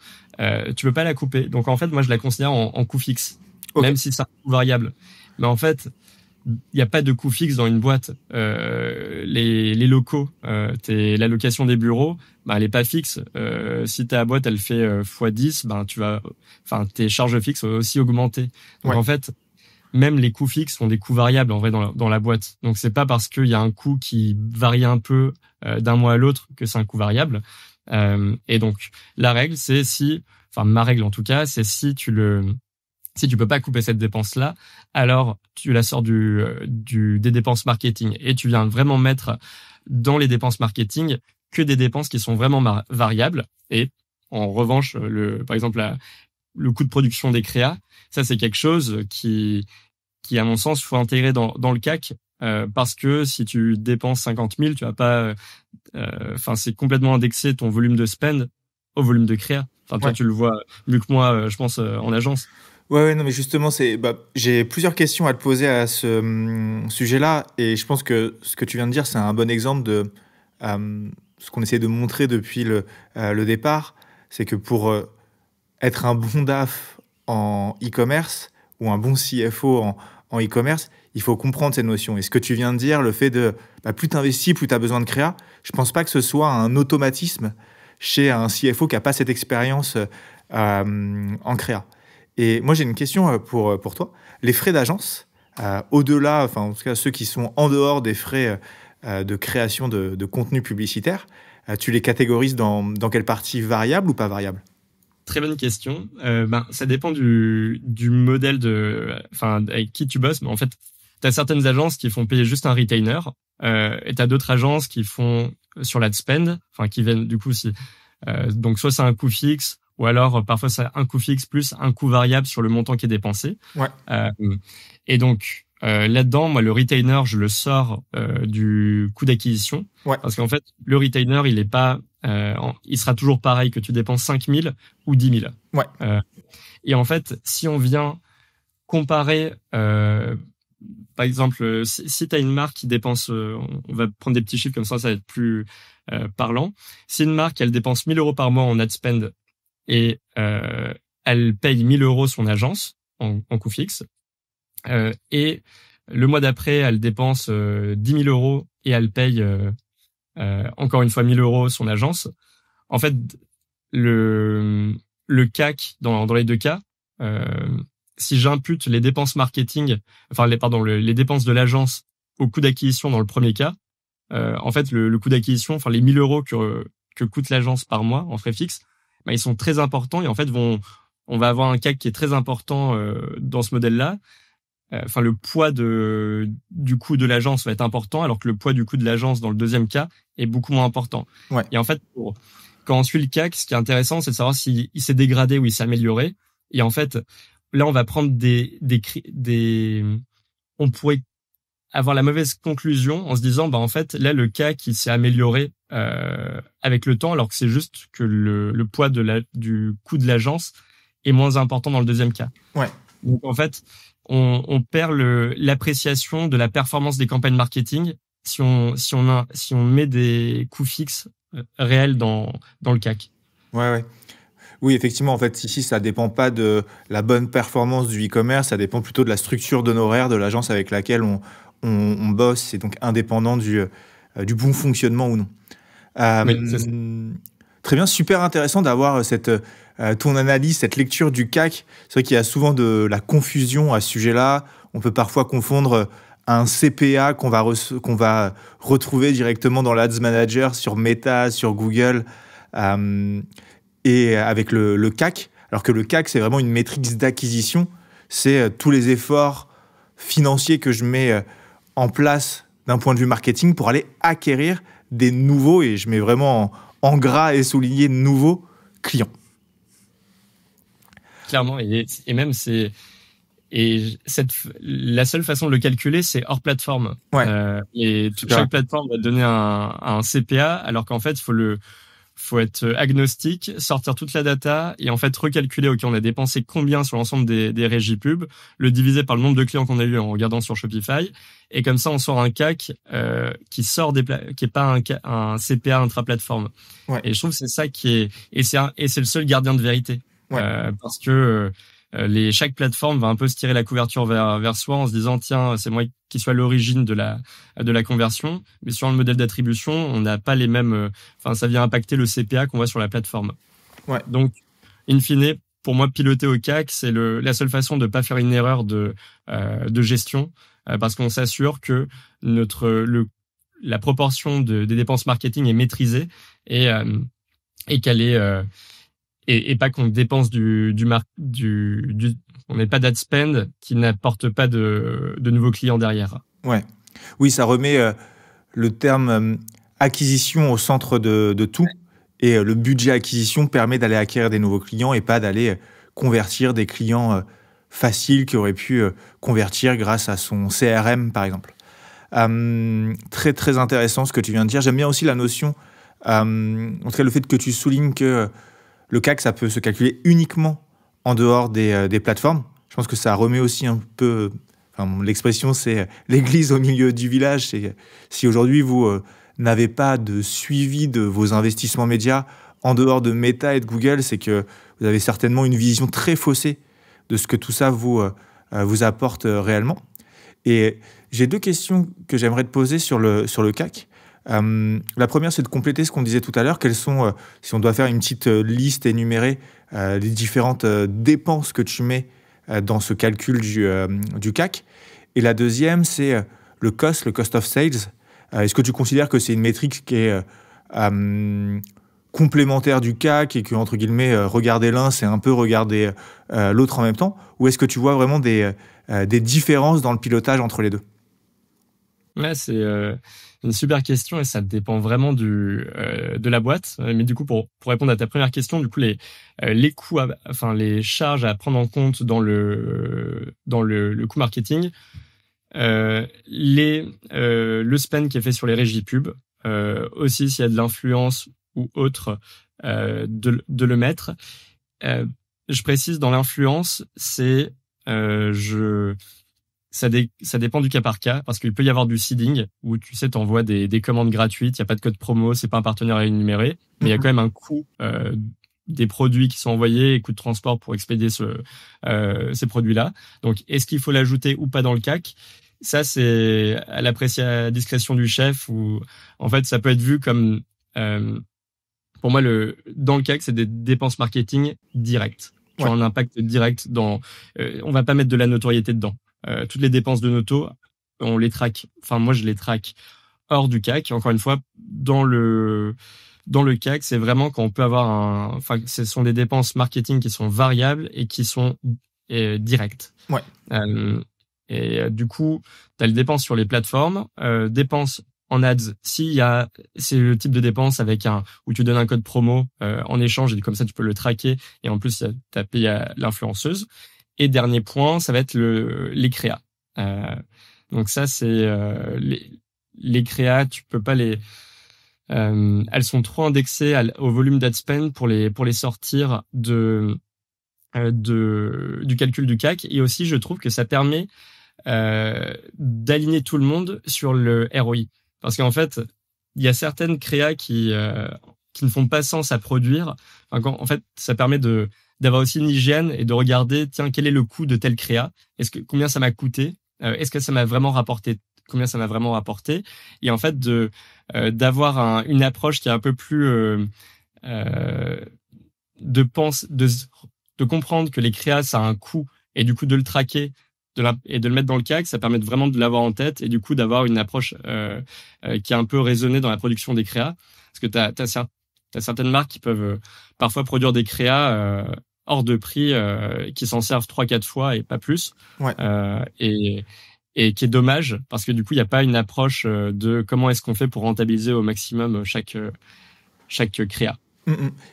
[SPEAKER 1] tu peux pas la couper. Donc en fait, moi je la considère en coût fixe, même si c'est un coût variable. Mais en fait, il y a pas de coût fixe dans une boîte. Les locaux, l'allocation des bureaux, elle est pas fixe. Si ta boîte elle fait x10, tes charges fixes vont aussi augmenter. Donc en fait, même les coûts fixes sont des coûts variables en vrai dans la boîte. Donc c'est pas parce qu'il y a un coût qui varie un peu d'un mois à l'autre que c'est un coût variable. Et donc la règle, ma règle en tout cas, c'est si tu peux pas couper cette dépense-là, alors tu la sors des dépenses marketing et tu viens vraiment mettre dans les dépenses marketing que des dépenses qui sont vraiment variables. Et en revanche, par exemple le coût de production des créas, ça c'est quelque chose qui à mon sens faut intégrer dans le CAC parce que si tu dépenses 50 000, tu vas pas c'est complètement indexé ton volume de spend au volume de créa. Toi tu le vois mieux que moi, je pense en agence.
[SPEAKER 3] Ouais, non, mais justement, j'ai plusieurs questions à te poser à ce sujet-là, et je pense que ce que tu viens de dire, c'est un bon exemple de ce qu'on essaie de montrer depuis le départ, c'est que pour être un bon DAF en e-commerce ou un bon CFO en e-commerce, il faut comprendre ces notions. Et ce que tu viens de dire, le fait de plus tu investis, plus tu as besoin de créa, je pense pas que ce soit un automatisme chez un CFO qui n'a pas cette expérience en créa. Et moi, j'ai une question pour toi. Les frais d'agence, au-delà, en tout cas ceux qui sont en dehors des frais de création de contenu publicitaire, tu les catégorises dans quelle partie, variable ou pas variable?
[SPEAKER 1] Très bonne question. Ça dépend du modèle avec qui tu bosses. Mais en fait, tu as certaines agences qui font payer juste un retainer et tu as d'autres agences qui font sur l'ad spend, qui viennent du coup donc soit c'est un coût fixe, ou alors parfois c'est un coût fixe plus un coût variable sur le montant qui est dépensé. Ouais. Et donc là-dedans, moi le retainer, je le sors du coût d'acquisition, parce qu'en fait le retainer il est pas, il sera toujours pareil que tu dépenses 5 000 ou 10 000. Ouais. Et en fait, si on vient comparer, par exemple, si tu as une marque qui dépense, on va prendre des petits chiffres comme ça va être plus parlant. Si une marque elle dépense 1 000 € par mois en ad spend et elle paye 1 000 € son agence en coût fixe, et le mois d'après elle dépense 10 000 € et elle paye encore une fois 1 000 € son agence. En fait, le CAC dans les deux cas, si j'impute les dépenses marketing, les dépenses de l'agence au coût d'acquisition dans le premier cas, en fait, le coût d'acquisition, enfin les 1 000 euros que coûte l'agence par mois en frais fixes, bah, ils sont très importants et en fait on va avoir un CAC qui est très important dans ce modèle-là. Enfin, le poids du coût de l'agence va être important, alors que le poids du coût de l'agence dans le deuxième cas est beaucoup moins important. Ouais. Et en fait, quand on suit le CAC, ce qui est intéressant, c'est de savoir s'il s'est dégradé ou il s'est amélioré. Et en fait, là, on va prendre on pourrait avoir la mauvaise conclusion en se disant, bah en fait, là, le CAC il s'est amélioré avec le temps, alors que c'est juste que le poids du coût de l'agence est moins important dans le deuxième cas.
[SPEAKER 3] Ouais.
[SPEAKER 1] Donc en fait, on perd l'appréciation de la performance des campagnes marketing si on met des coûts fixes réels dans le CAC.
[SPEAKER 3] Ouais. Oui, effectivement, en fait, ici, ça dépend pas de la bonne performance du e-commerce, ça dépend plutôt de la structure d'honoraires de l'agence avec laquelle on bosse, c'est donc indépendant du bon fonctionnement ou non.
[SPEAKER 1] Oui, c'est ça.
[SPEAKER 3] Très bien, super intéressant d'avoir ton analyse, cette lecture du CAC. C'est vrai qu'il y a souvent de la confusion à ce sujet-là. On peut parfois confondre un CPA qu'on va retrouver directement dans l'Ads Manager sur Meta, sur Google, et avec le CAC. Alors que le CAC, c'est vraiment une métrique d'acquisition. C'est tous les efforts financiers que je mets en place d'un point de vue marketing pour aller acquérir des nouveaux, et je mets vraiment en gras et souligné, nouveaux clients.
[SPEAKER 1] Clairement, et même la seule façon de le calculer, c'est hors plateforme.
[SPEAKER 3] Ouais.
[SPEAKER 1] Et chaque plateforme va donner un CPA, alors qu'en fait, faut être agnostique, sortir toute la data et en fait recalculer, ok, on a dépensé combien sur l'ensemble des régies pub, le diviser par le nombre de clients qu'on a eu en regardant sur Shopify, et comme ça on sort un CAC qui est pas un CPA intra-plateforme. Ouais. Et je trouve que c'est ça qui est c'est le seul gardien de vérité. Ouais. Parce que chaque plateforme va un peu se tirer la couverture vers soi en se disant tiens, c'est moi qui suis à l'origine de la conversion, mais sur le modèle d'attribution, on n'a pas les mêmes, ça vient impacter le CPA qu'on voit sur la plateforme. Ouais. Donc in fine, pour moi, piloter au CAC, c'est la seule façon de pas faire une erreur de gestion, parce qu'on s'assure que la proportion des dépenses marketing est maîtrisée et qu'elle est et pas qu'on dépense on n'est pas d'ad spend qui n'apporte pas de nouveaux clients derrière.
[SPEAKER 3] Ouais. Oui, ça remet le terme acquisition au centre de tout, et le budget acquisition permet d'aller acquérir des nouveaux clients et pas d'aller convertir des clients faciles qui auraient pu convertir grâce à son CRM, par exemple. Très, très intéressant ce que tu viens de dire. J'aime bien aussi la notion, en tout cas le fait que tu soulignes que le CAC, ça peut se calculer uniquement en dehors des plateformes. Je pense que ça remet aussi un peu... l'expression, c'est l'église au milieu du village. C'est, si aujourd'hui, vous n'avez pas de suivi de vos investissements médias en dehors de Meta et de Google, c'est que vous avez certainement une vision très faussée de ce que tout ça vous apporte réellement. Et j'ai 2 questions que j'aimerais te poser sur le CAC. La première, c'est de compléter ce qu'on disait tout à l'heure. Quelles sont, si on doit faire une petite liste énumérée, les différentes dépenses que tu mets dans ce calcul du CAC. Et la deuxième, c'est le cost of sales. Est-ce que tu considères que c'est une métrique qui est complémentaire du CAC et que, entre guillemets, regarder l'un, c'est un peu regarder l'autre en même temps? Ou est-ce que tu vois vraiment des différences dans le pilotage entre les deux?
[SPEAKER 1] Ouais, c'est une super question et ça dépend vraiment de la boîte. Mais du coup, pour répondre à ta première question, du coup, les coûts, les charges à prendre en compte dans le coût marketing, le spend qui est fait sur les régies pub, aussi s'il y a de l'influence ou autre, de le mettre. Je précise, dans l'influence, c'est ça dépend du cas par cas, parce qu'il peut y avoir du seeding où tu sais, t'envoies des commandes gratuites, il y a pas de code promo, c'est pas un partenariat énuméré, mais il y a quand même un coût des produits qui sont envoyés et coût de transport pour expédier ces produits-là. Donc, est-ce qu'il faut l'ajouter ou pas dans le CAC? Ça, c'est à la discrétion du chef, ou en fait, ça peut être vu comme pour moi, dans le CAC, c'est des dépenses marketing directes. qui ont un impact direct dans. On va pas mettre de la notoriété dedans. Toutes les dépenses de noto, on les traque. Enfin, moi, je les traque hors du CAC. Et encore une fois, dans le CAC, c'est vraiment quand on peut avoir enfin, ce sont des dépenses marketing qui sont variables et qui sont directes.
[SPEAKER 3] Ouais.
[SPEAKER 1] Du coup, tu as les dépenses sur les plateformes, dépenses en ads. C'est le type de dépense où tu donnes un code promo en échange et comme ça tu peux le traquer et en plus tu as payé à l'influenceuse. Et dernier point, ça va être les créas. Donc ça c'est les créas, tu peux pas les elles sont trop indexées au volume d'ad spend pour les sortir du calcul du CAC. Et aussi je trouve que ça permet d'aligner tout le monde sur le ROI. Parce qu'en fait, il y a certaines créas qui ne font pas sens à produire. Enfin, en fait, ça permet d'avoir aussi une hygiène et de regarder, tiens, quel est le coût de telle créa? Combien ça m'a coûté? Est-ce que ça m'a vraiment rapporté? Combien ça m'a vraiment rapporté? Et en fait, d'avoir une approche qui est un peu plus de comprendre que les créas, ça a un coût et du coup de le traquer et de le mettre dans le CAC, ça permet vraiment de l'avoir en tête et du coup d'avoir une approche qui est un peu raisonnée dans la production des créas. Parce que t'as certaines marques qui peuvent parfois produire des créas hors de prix qui s'en servent 3-4 fois et pas plus.
[SPEAKER 3] Ouais.
[SPEAKER 1] Et qui est dommage parce que du coup il n'y a pas une approche de comment est-ce qu'on fait pour rentabiliser au maximum chaque créa.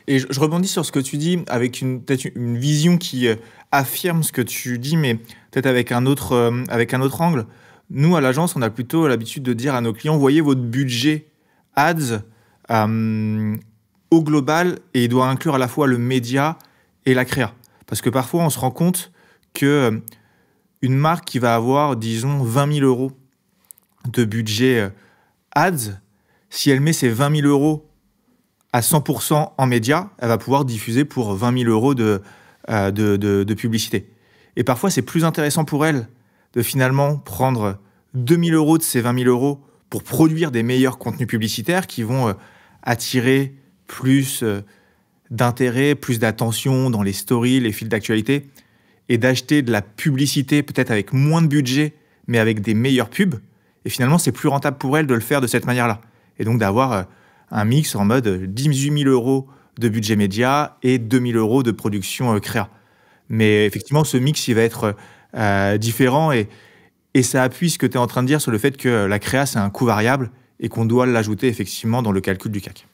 [SPEAKER 3] Et je rebondis sur ce que tu dis avec peut-être une vision qui affirme ce que tu dis, mais peut-être avec un autre angle. Nous, à l'agence, on a plutôt l'habitude de dire à nos clients, voyez votre budget ads au global et il doit inclure à la fois le média et la créa. Parce que parfois, on se rend compte que une marque qui va avoir, disons, 20 000 euros de budget ads, si elle met ces 20 000 euros à 100% en médias, elle va pouvoir diffuser pour 20 000 euros de publicité. Et parfois, c'est plus intéressant pour elle de finalement prendre 2 000 euros de ces 20 000 euros pour produire des meilleurs contenus publicitaires qui vont attirer plus d'intérêt, plus d'attention dans les stories, les fils d'actualité, et d'acheter de la publicité peut-être avec moins de budget, mais avec des meilleures pubs. Et finalement, c'est plus rentable pour elle de le faire de cette manière-là. Et donc d'avoir un mix en mode 18 000 euros de budget média et 2 000 euros de production créa. Mais effectivement, ce mix, il va être différent et ça appuie ce que tu es en train de dire sur le fait que la créa, c'est un coût variable et qu'on doit l'ajouter effectivement dans le calcul du CAC.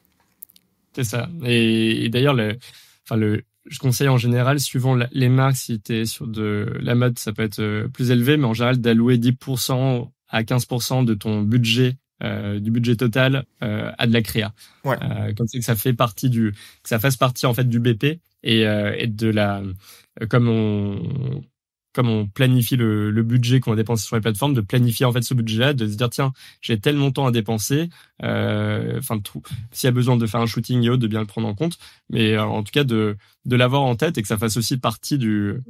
[SPEAKER 1] C'est ça. Et d'ailleurs, je conseille en général, suivant les marques, si tu es sur de la mode, ça peut être plus élevé, mais en général, d'allouer 10% à 15% de ton budget du budget total à de la créa.
[SPEAKER 3] Ouais.
[SPEAKER 1] Comme c'est que ça fasse partie en fait du BP et de la comme on planifie le budget qu'on va dépenser sur les plateformes, de planifier en fait ce budget-là, de se dire tiens, j'ai tel montant à dépenser, s'il y a besoin de faire un shooting et autres, de bien le prendre en compte, mais en tout cas de l'avoir en tête et que ça fasse aussi partie du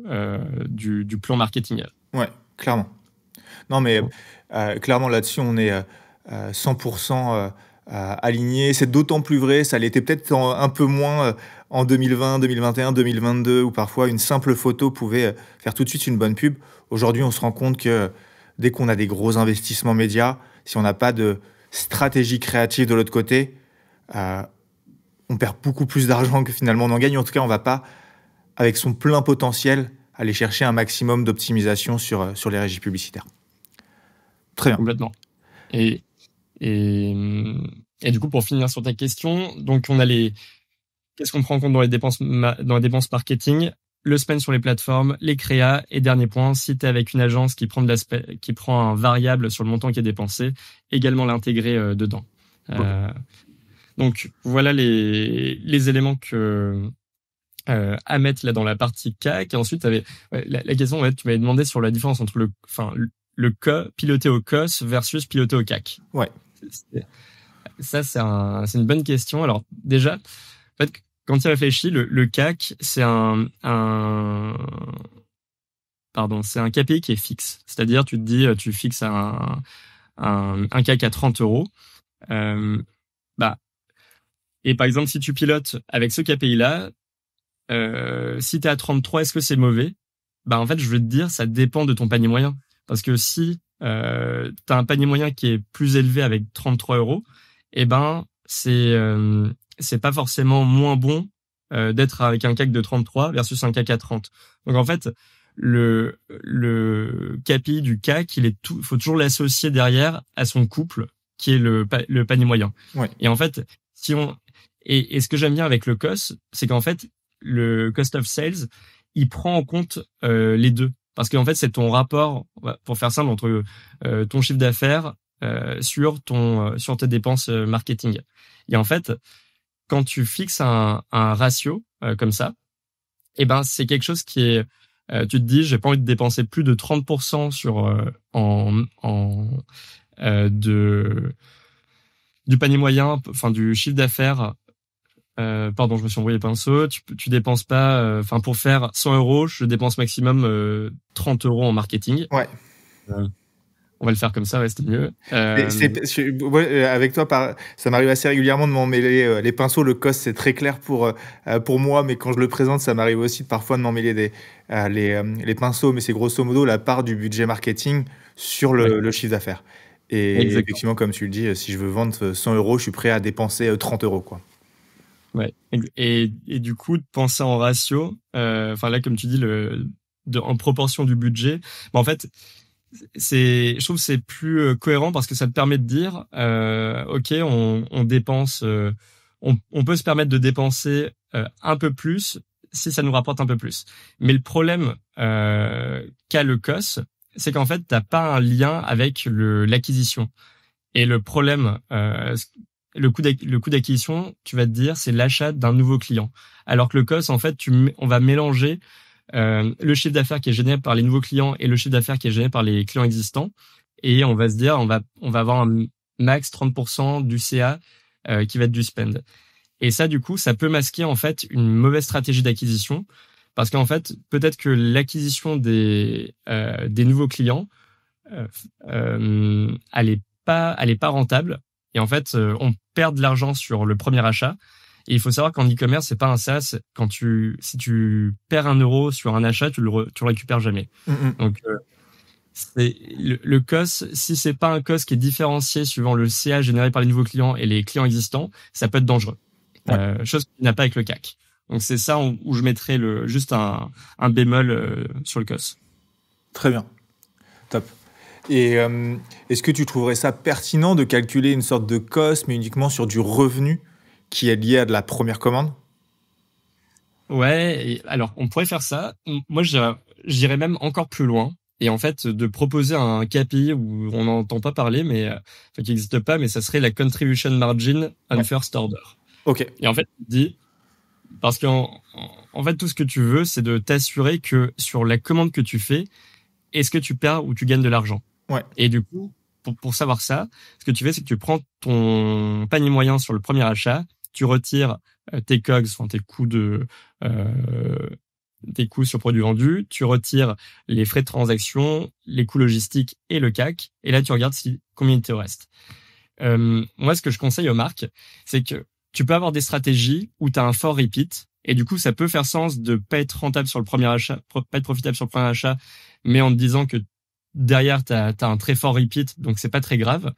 [SPEAKER 1] plan marketing.
[SPEAKER 3] Ouais, clairement. Non mais clairement là-dessus on est 100% aligné. C'est d'autant plus vrai, ça l'était peut-être un peu moins en 2020, 2021, 2022, où parfois une simple photo pouvait faire tout de suite une bonne pub. Aujourd'hui, on se rend compte que dès qu'on a des gros investissements médias, si on n'a pas de stratégie créative de l'autre côté, on perd beaucoup plus d'argent que finalement on en gagne. En tout cas, on ne va pas, avec son plein potentiel, aller chercher un maximum d'optimisation sur les régies publicitaires. Très bien.
[SPEAKER 1] Complètement. Et du coup, pour finir sur ta question, donc on a qu'est-ce qu'on prend en compte dans les dépenses marketing? Le spend sur les plateformes, les créas, et dernier point, si tu es avec une agence qui prend un variable sur le montant qui est dépensé, également l'intégrer dedans. Donc voilà les éléments à mettre là dans la partie CAC. Et ensuite, la question, tu m'avais demandé sur la différence entre le piloté au COS versus piloté au CAC.
[SPEAKER 3] Ouais.
[SPEAKER 1] Ça, c'est une bonne question. Alors, déjà, en fait, quand tu réfléchis, le CAC, c'est un KPI qui est fixe. C'est-à-dire, tu te dis, tu fixes un CAC à 30 euros. Et par exemple, si tu pilotes avec ce KPI-là, si t'es à 33, est-ce que c'est mauvais? En fait, je veux te dire, ça dépend de ton panier moyen. Parce que si t'as un panier moyen qui est plus élevé avec 33 €, c'est pas forcément moins bon d'être avec un CAC de 33 versus un CAC à 30. Donc en fait, le KPI du CAC, faut toujours l'associer derrière à son couple, qui est le panier moyen.
[SPEAKER 3] Ouais.
[SPEAKER 1] Et en fait, et ce que j'aime bien avec le COS, c'est qu'en fait, le cost of sales, il prend en compte les deux. Parce qu'en fait, c'est ton rapport, pour faire simple, entre ton chiffre d'affaires sur tes dépenses marketing. Et en fait, quand tu fixes un ratio comme ça, c'est quelque chose qui est, tu te dis, j'ai pas envie de dépenser plus de 30% du panier moyen, enfin du chiffre d'affaires. Pardon, je me suis embrouillé les pinceaux. Tu dépenses pas, pour faire 100 €, je dépense maximum 30 € en marketing.
[SPEAKER 3] Ouais.
[SPEAKER 1] On va le faire comme ça, ouais, c'était mieux.
[SPEAKER 3] Avec toi, ça m'arrive assez régulièrement de m'en mêler les pinceaux. Le COS, c'est très clair pour moi, mais quand je le présente, ça m'arrive aussi parfois de m'en mêler les pinceaux. Mais c'est grosso modo la part du budget marketing sur le chiffre d'affaires. Et
[SPEAKER 1] exactement.
[SPEAKER 3] Effectivement, comme tu le dis, si je veux vendre 100 €, je suis prêt à dépenser 30 €, quoi.
[SPEAKER 1] Ouais. Et du coup, de penser en ratio, là, comme tu dis, en proportion du budget, en fait, je trouve que c'est plus cohérent parce que ça te permet de dire, ok, on dépense, on peut se permettre de dépenser un peu plus si ça nous rapporte un peu plus. Mais le problème qu'a le COS, c'est qu'en fait, t'as pas un lien avec l'acquisition. Et le problème, le coût d'acquisition, tu vas te dire, c'est l'achat d'un nouveau client. Alors que le COS, en fait, on va mélanger le chiffre d'affaires qui est généré par les nouveaux clients et le chiffre d'affaires qui est généré par les clients existants. Et on va se dire, on va avoir un max 30% du CA qui va être du spend. Et ça, du coup, ça peut masquer, en fait, une mauvaise stratégie d'acquisition. Parce qu'en fait, peut-être que l'acquisition des nouveaux clients, elle est pas rentable. Et en fait, on perd de l'argent sur le premier achat. Et il faut savoir qu'en e-commerce, c'est pas un SaaS. Si tu perds 1 € sur un achat, tu le récupères jamais. Donc, c'est le COS. Si c'est pas un COS qui est différencié suivant le CA généré par les nouveaux clients et les clients existants, ça peut être dangereux. Ouais. Chose qu'il n'a pas avec le CAC. Donc, c'est ça où je mettrais juste un bémol sur le COS.
[SPEAKER 3] Très bien. Top. Et est-ce que tu trouverais ça pertinent de calculer une sorte de COS, mais uniquement sur du revenu qui est lié à de la première commande?
[SPEAKER 1] Ouais, alors on pourrait faire ça. Moi, j'irais même encore plus loin. Et en fait, de proposer un KPI où on n'entend pas parler, mais qui n'existe pas, mais ça serait la contribution margin on first order.
[SPEAKER 3] Ok.
[SPEAKER 1] Et en fait, parce qu'en fait, tout ce que tu veux, c'est de t'assurer que sur la commande que tu fais, est-ce que tu perds ou tu gagnes de l'argent?
[SPEAKER 3] Ouais.
[SPEAKER 1] Et du coup, pour savoir ça, ce que tu fais, c'est que tu prends ton panier moyen sur le premier achat, tu retires tes COGS, tes coûts sur produits vendus, tu retires les frais de transaction, les coûts logistiques et le CAC, et là tu regardes combien il te reste. Moi, ce que je conseille aux marques, c'est que tu peux avoir des stratégies où tu as un fort repeat, et du coup, ça peut faire sens de pas être rentable sur le premier achat, pas être profitable sur le premier achat, mais en te disant que derrière, t'as un très fort repeat, donc c'est pas très grave.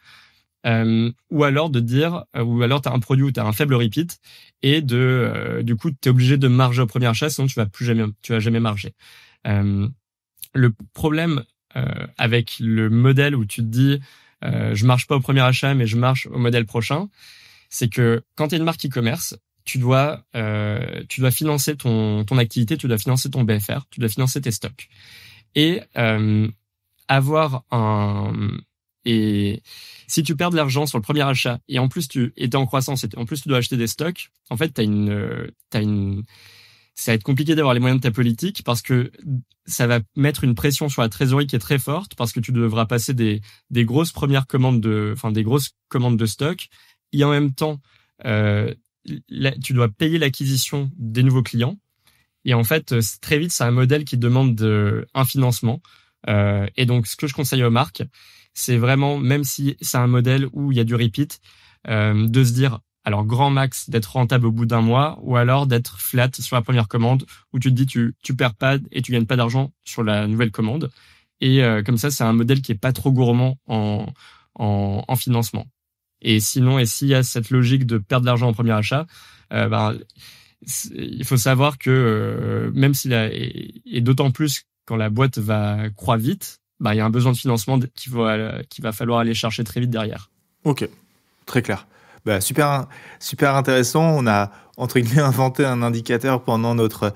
[SPEAKER 1] Ou alors t'as un produit où t'as un faible repeat et du coup t'es obligé de marger au premier achat, sinon tu vas jamais marger. Le problème avec le modèle où tu te dis je marche pas au premier achat mais je marche au modèle prochain, c'est que quand t'es une marque e-commerce, tu dois financer ton activité, tu dois financer ton BFR, tu dois financer tes stocks et et si tu perds de l'argent sur le premier achat et en plus tu es en croissance et en plus tu dois acheter des stocks, en fait ça va être compliqué d'avoir les moyens de ta politique parce que ça va mettre une pression sur la trésorerie qui est très forte parce que tu devras passer des grosses premières commandes des grosses commandes de stock et en même temps tu dois payer l'acquisition des nouveaux clients et en fait très vite c'est un modèle qui demande un financement. Et donc, ce que je conseille aux marques, c'est vraiment, même si c'est un modèle où il y a du repeat, de se dire, alors grand max d'être rentable au bout d'un mois, ou alors d'être flat sur la première commande, où tu te dis tu perds pas et tu gagnes pas d'argent sur la nouvelle commande. Et comme ça, c'est un modèle qui est pas trop gourmand en financement. Et sinon, et s'il y a cette logique de perdre de l'argent en premier achat, il faut savoir que même s'il a, et d'autant plus quand la boîte va croître vite, il y a un besoin de financement qu'il va falloir aller chercher très vite derrière.
[SPEAKER 3] Ok, très clair. Super intéressant. On a entre guillemets inventé un indicateur pendant notre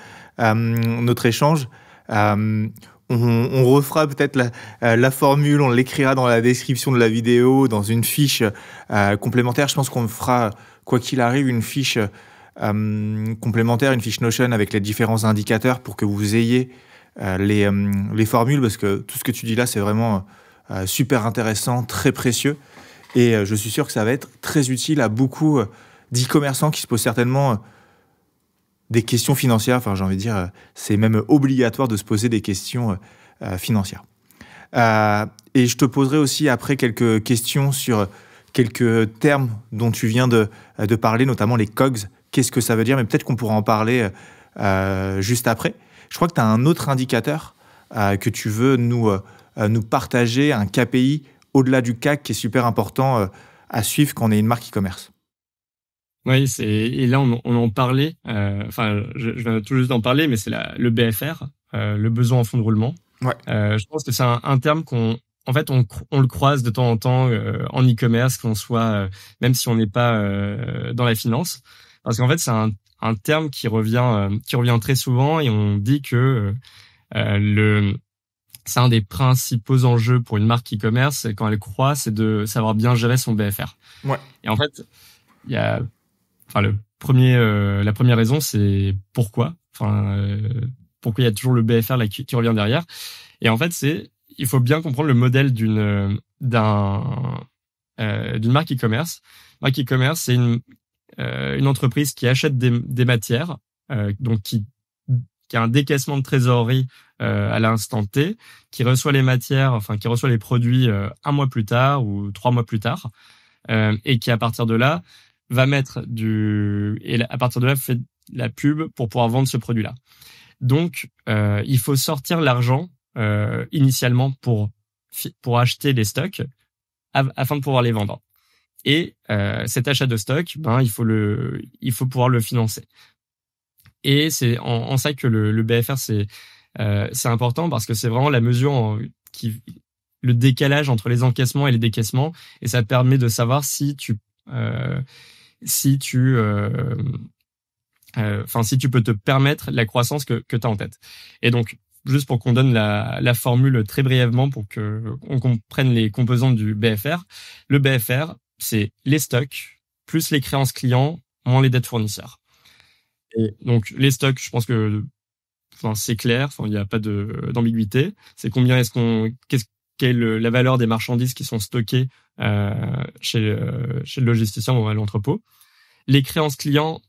[SPEAKER 3] échange. On refera peut-être la formule, on l'écrira dans la description de la vidéo, dans une fiche complémentaire. Je pense qu'on fera, quoi qu'il arrive, une fiche complémentaire, une fiche Notion avec les différents indicateurs pour que vous ayez les formules, parce que tout ce que tu dis là, c'est vraiment super intéressant, très précieux. Et je suis sûr que ça va être très utile à beaucoup d'e-commerçants qui se posent certainement des questions financières. Enfin, j'ai envie de dire, c'est même obligatoire de se poser des questions financières. Et je te poserai aussi après quelques questions sur quelques termes dont tu viens de parler, notamment les COGS. Qu'est-ce que ça veut dire? Mais peut-être qu'on pourra en parler juste après. Je crois que tu as un autre indicateur que tu veux nous partager, un KPI au-delà du CAC qui est super important à suivre quand on est une marque e-commerce.
[SPEAKER 1] Oui, et là on en parlait. Je viens tout juste d'en parler, mais c'est le BFR, le besoin en fonds de roulement.
[SPEAKER 3] Ouais.
[SPEAKER 1] Je pense que c'est un terme on le croise de temps en temps en e-commerce, qu'on soit même si on n'est pas dans la finance, parce qu'en fait c'est un terme qui revient très souvent, et on dit que c'est un des principaux enjeux pour une marque e-commerce quand elle croît, c'est de savoir bien gérer son BFR.
[SPEAKER 3] Ouais.
[SPEAKER 1] Et en fait, la première raison, c'est pourquoi. Pourquoi il y a toujours le BFR là qui revient derrière. Et en fait, il faut bien comprendre le modèle d'une marque e-commerce. Marque e-commerce, c'est une entreprise qui achète des matières, donc qui a un décaissement de trésorerie à l'instant T, qui reçoit les matières, qui reçoit les produits un mois plus tard ou 3 mois plus tard, et qui à partir de là va mettre à partir de là fait la pub pour pouvoir vendre ce produit-là. Donc il faut sortir l'argent initialement pour acheter les stocks afin de pouvoir les vendre. Et cet achat de stock, il faut pouvoir le financer. Et c'est en ça que le BFR c'est important, parce que c'est vraiment la mesure le décalage entre les encaissements et les décaissements, et ça permet de savoir si tu peux te permettre la croissance que tu as en tête. Et donc, juste pour qu'on donne la formule très brièvement pour qu'on comprenne les composantes du BFR, le BFR, c'est les stocks plus les créances clients moins les dettes fournisseurs. Et donc, les stocks, je pense que c'est clair, il n'y a pas d'ambiguïté. C'est combien quelle est la valeur des marchandises qui sont stockées chez le logisticien ou à l'entrepôt. Les créances clients,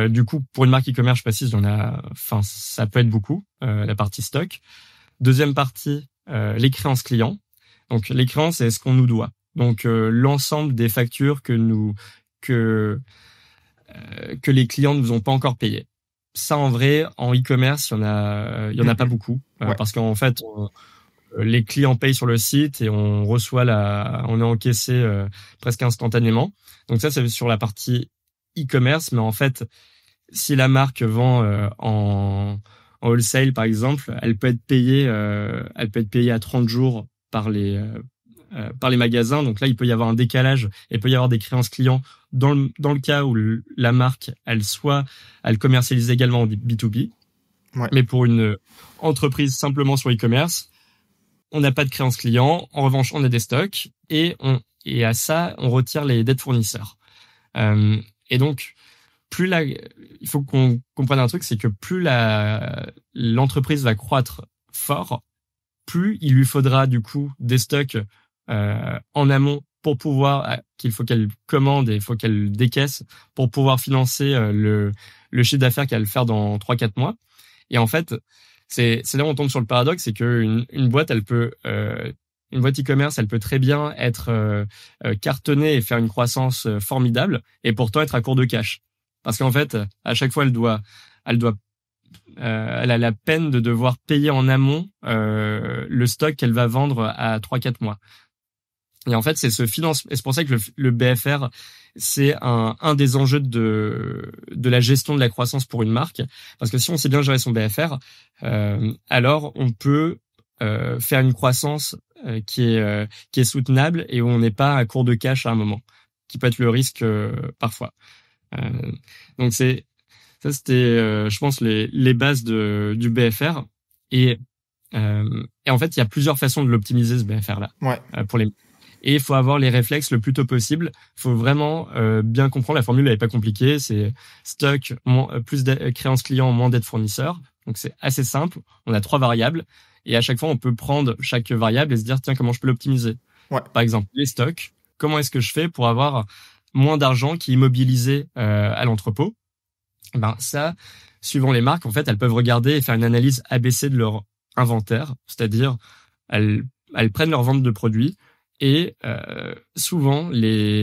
[SPEAKER 1] du coup, pour une marque e-commerce, je précise, ça peut être beaucoup, la partie stock. Deuxième partie, les créances clients. Donc, les créances, c'est ce qu'on nous doit. Donc, l'ensemble des factures que les clients ne nous ont pas encore payées. Ça, en vrai, en e-commerce, il y en a pas beaucoup, parce qu'en fait, les clients payent sur le site et on est encaissé presque instantanément. Donc ça, c'est sur la partie e-commerce, mais en fait, si la marque vend en wholesale, par exemple, elle peut être payée à 30 jours par les magasins. Donc là, il peut y avoir un décalage, et il peut y avoir des créances clients dans le cas où la marque, elle commercialise également en B2B. Ouais. Mais pour une entreprise simplement sur e-commerce, on n'a pas de créances clients. En revanche, on a des stocks, et à ça, on retire les dettes fournisseurs. Et donc, il faut qu'on comprenne un truc, c'est que plus l'entreprise va croître fort, plus il lui faudra du coup des stocks en amont pour pouvoir, qu'il faut qu'elle commande et il faut qu'elle décaisse pour pouvoir financer le chiffre d'affaires qu'elle va faire dans 3-4 mois. Et en fait, c'est là où on tombe sur le paradoxe, c'est qu'une boîte, elle peut Une boîte e-commerce, elle peut très bien être cartonnée et faire une croissance formidable, et pourtant être à court de cash. Parce qu'en fait, à chaque fois, elle a la peine de devoir payer en amont le stock qu'elle va vendre à 3-4 mois. Et en fait, c'est ce financement. Et c'est pour ça que le BFR, c'est un des enjeux de la gestion de la croissance pour une marque. Parce que si on sait bien gérer son BFR, alors on peut faire une croissance qui est soutenable et où on n'est pas à court de cash à un moment, qui peut être le risque parfois. Donc c'était je pense les bases du BFR, et en fait il y a plusieurs façons de l'optimiser, ce BFR là. Pour les Et il faut avoir les réflexes le plus tôt possible. Il faut vraiment bien comprendre. La formule, elle est pas compliquée. C'est stock, plus de créances clients, moins d'aides fournisseurs. Donc, c'est assez simple. On a 3 variables. Et à chaque fois, on peut prendre chaque variable et se dire, tiens, comment je peux l'optimiser? Par exemple, les stocks. Comment est-ce que je fais pour avoir moins d'argent qui est immobilisé à l'entrepôt? Ça, suivant les marques, en fait, elles peuvent regarder et faire une analyse ABC de leur inventaire. C'est-à-dire, elles prennent leur vente de produits. Et souvent,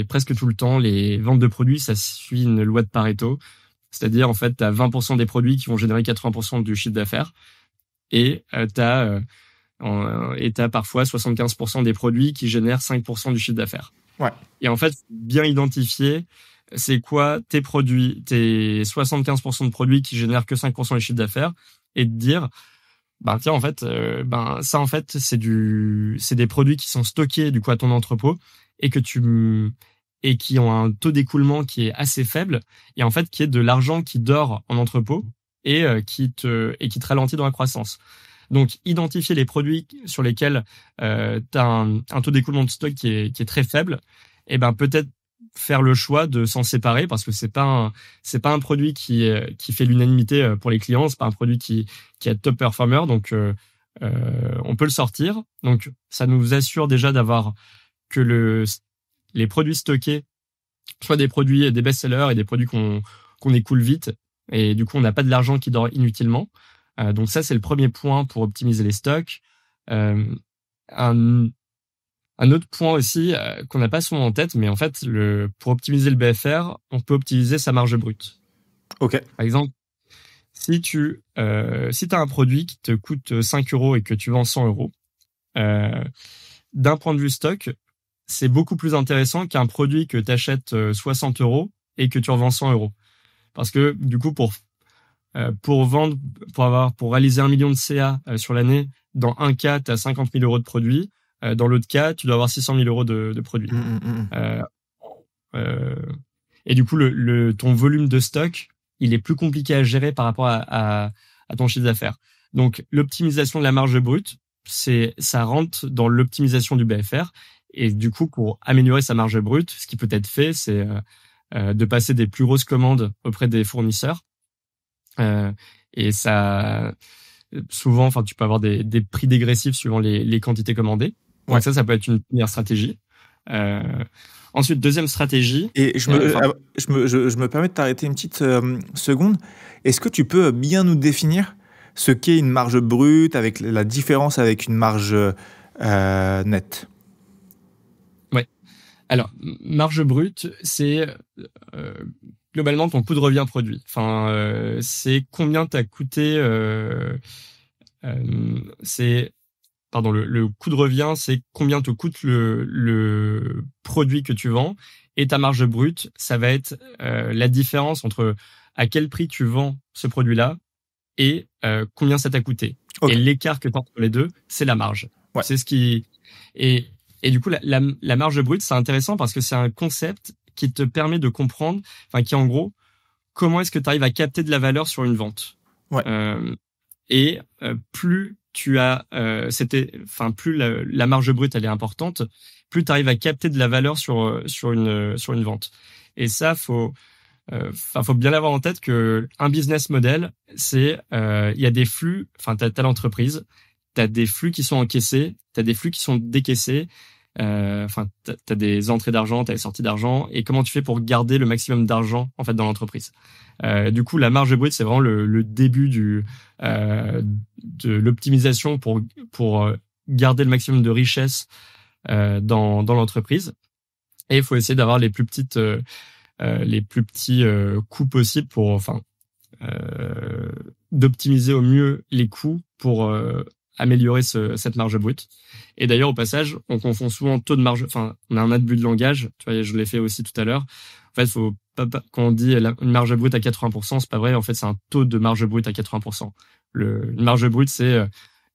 [SPEAKER 1] presque tout le temps, les ventes de produits, ça suit une loi de Pareto. C'est-à-dire, en fait, tu as 20% des produits qui vont générer 80% du chiffre d'affaires. Et t'as parfois 75% des produits qui génèrent 5% du chiffre d'affaires. Et en fait, bien identifier c'est quoi tes produits, tes 75% de produits qui génèrent que 5% du chiffre d'affaires, et de dire... tiens, en fait, ça, en fait, c'est des produits qui sont stockés, du coup, à ton entrepôt, et qui ont un taux d'écoulement qui est assez faible, et en fait, qui est de l'argent qui dort en entrepôt, et qui te ralentit dans la croissance. Donc, identifier les produits sur lesquels, t'as un taux d'écoulement de stock qui est très faible, et peut-être faire le choix de s'en séparer, parce que c'est pas un produit qui fait l'unanimité pour les clients, c'est pas un produit qui est top performer, donc on peut le sortir. Donc ça nous assure déjà d'avoir que les produits stockés soient des produits, des best-sellers et des produits qu'on écoule vite, et du coup on n'a pas de l'argent qui dort inutilement. Donc ça, c'est le premier point pour optimiser les stocks. Un autre point aussi qu'on n'a pas souvent en tête, mais en fait, pour optimiser le BFR, on peut optimiser sa marge brute.
[SPEAKER 3] Ok.
[SPEAKER 1] Par exemple, si tu as un produit qui te coûte 5 € et que tu vends 100 €, d'un point de vue stock, c'est beaucoup plus intéressant qu'un produit que tu achètes 60 € et que tu revends 100 €. Parce que du coup, pour réaliser 1 million de CA sur l'année, dans un cas, tu as 50 000 € de produits. Dans l'autre cas, tu dois avoir 600 000 € de produits. Et du coup, ton volume de stock, il est plus compliqué à gérer par rapport à ton chiffre d'affaires. Donc, l'optimisation de la marge brute, ça rentre dans l'optimisation du BFR. Et du coup, pour améliorer sa marge brute, ce qui peut être fait, c'est de passer des plus grosses commandes auprès des fournisseurs. Et ça, souvent, tu peux avoir des prix dégressifs suivant les quantités commandées. Donc ça peut être une première stratégie. Ensuite, deuxième stratégie.
[SPEAKER 3] Et je me permets de t'arrêter une petite seconde. Est-ce que tu peux bien nous définir ce qu'est une marge brute avec la différence avec une marge nette?
[SPEAKER 1] Ouais. Alors, marge brute, c'est globalement ton coût de revient produit. C'est combien t'as coûté. Le coût de revient, c'est combien te coûte le produit que tu vends, et ta marge brute, ça va être la différence entre à quel prix tu vends ce produit-là et combien ça t'a coûté. Okay. Et l'écart que tu as entre les deux, c'est la marge. C'est ce qui et du coup la marge brute, c'est intéressant parce que c'est un concept qui te permet de comprendre, qui en gros, comment est-ce que tu arrives à capter de la valeur sur une vente. Plus tu as plus la marge brute elle est importante, plus tu arrives à capter de la valeur sur une vente. Et ça, faut bien l'avoir en tête que un business model, c'est il y a des flux, t'as l'entreprise, t'as des flux qui sont encaissés, t'as des flux qui sont décaissés, t'as des entrées d'argent, t'as des sorties d'argent, et comment tu fais pour garder le maximum d'argent en fait dans l'entreprise. Du coup, la marge brute, c'est vraiment le début de l'optimisation pour garder le maximum de richesse dans l'entreprise. Et il faut essayer d'avoir les plus petits coûts possibles pour, d'optimiser au mieux les coûts pour améliorer cette marge brute. Et d'ailleurs, au passage, on confond souvent taux de marge, on a un abus de langage, tu vois, je l'ai fait aussi tout à l'heure. En fait, faut pas, quand on dit une marge brute à 80%, c'est pas vrai. En fait, c'est un taux de marge brute à 80%. Une marge brute, c'est,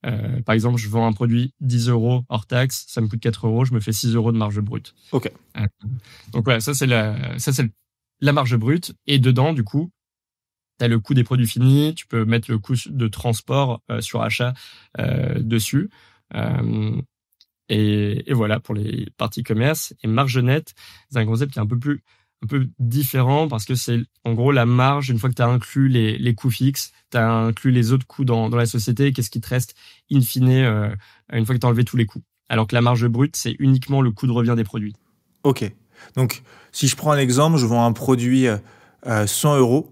[SPEAKER 1] par exemple, je vends un produit 10 € hors taxe, ça me coûte 4 €, je me fais 6 € de marge brute.
[SPEAKER 3] Ok.
[SPEAKER 1] Donc voilà, ça c'est la marge brute. Et dedans, du coup, t'as le coût des produits finis, tu peux mettre le coût de transport sur achat dessus. Et voilà pour les parties commerce. Et marge nette, c'est un concept qui est un peu différent parce que c'est en gros la marge une fois que tu as inclus les coûts fixes, tu as inclus les autres coûts dans la société, qu'est-ce qui te reste in fine une fois que tu as enlevé tous les coûts. Alors que la marge brute, c'est uniquement le coût de revient des produits.
[SPEAKER 3] Ok. Donc, si je prends un exemple, je vends un produit 100 €.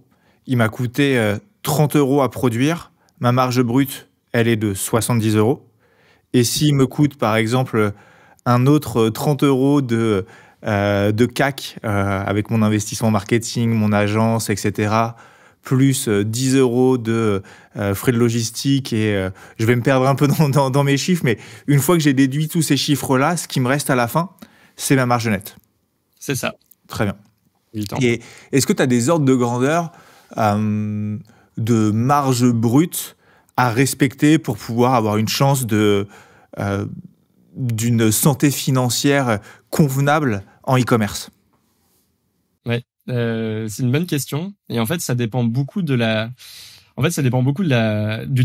[SPEAKER 3] Il m'a coûté 30 € à produire. Ma marge brute, elle est de 70 €. Et s'il me coûte, par exemple, un autre 30 € de CAC avec mon investissement marketing, mon agence, etc., plus 10 € de frais de logistique, et je vais me perdre un peu dans mes chiffres, mais une fois que j'ai déduit tous ces chiffres-là, ce qui me reste à la fin, c'est ma marge nette.
[SPEAKER 1] C'est ça.
[SPEAKER 3] Très bien. Et est-ce que tu as des ordres de grandeur de marge brute à respecter pour pouvoir avoir une chance d'une santé financière convenable en e-commerce?
[SPEAKER 1] Ouais, c'est une bonne question. Et en fait, ça dépend beaucoup du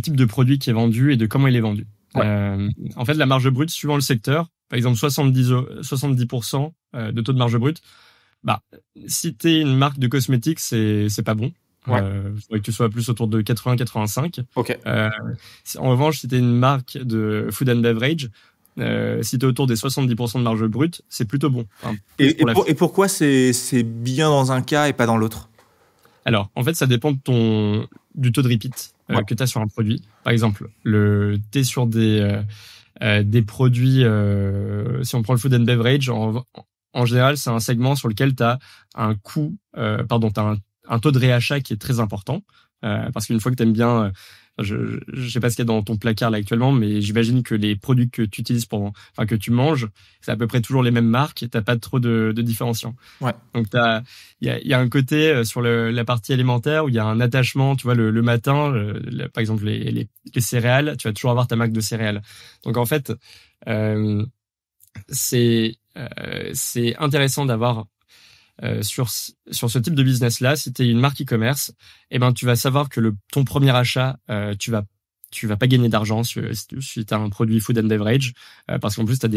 [SPEAKER 1] type de produit qui est vendu et de comment il est vendu. Ouais. En fait, la marge brute, suivant le secteur, par exemple 70% de taux de marge brute, si t'es une marque de cosmétiques, c'est pas bon.
[SPEAKER 3] Ouais.
[SPEAKER 1] Faudrait que tu sois plus autour de 80-85.
[SPEAKER 3] Ok.
[SPEAKER 1] En revanche, si t'es une marque de food and beverage, si t'es autour des 70% de marge brute, c'est plutôt bon.
[SPEAKER 3] Et pourquoi c'est bien dans un cas et pas dans l'autre?
[SPEAKER 1] Alors, en fait, ça dépend du taux de repeat que t'as sur un produit. Par exemple, t'es sur des produits, si on prend le food and beverage, en général, c'est un segment sur lequel t'as un coût, t'as un taux de réachat qui est très important, parce qu'une fois que t'aimes bien, je sais pas ce qu'il y a dans ton placard là actuellement, mais j'imagine que les produits que tu utilises que tu manges, c'est à peu près toujours les mêmes marques et t'as pas trop de différenciation.
[SPEAKER 3] Ouais.
[SPEAKER 1] Donc il y a un côté sur la partie alimentaire où il y a un attachement, tu vois, le matin, par exemple les céréales, tu vas toujours avoir ta marque de céréales. Donc en fait, c'est intéressant d'avoir sur ce type de business là, si tu es une marque e-commerce, tu vas savoir que ton premier achat, tu vas pas gagner d'argent si tu as un produit food and beverage, parce qu'en plus tu as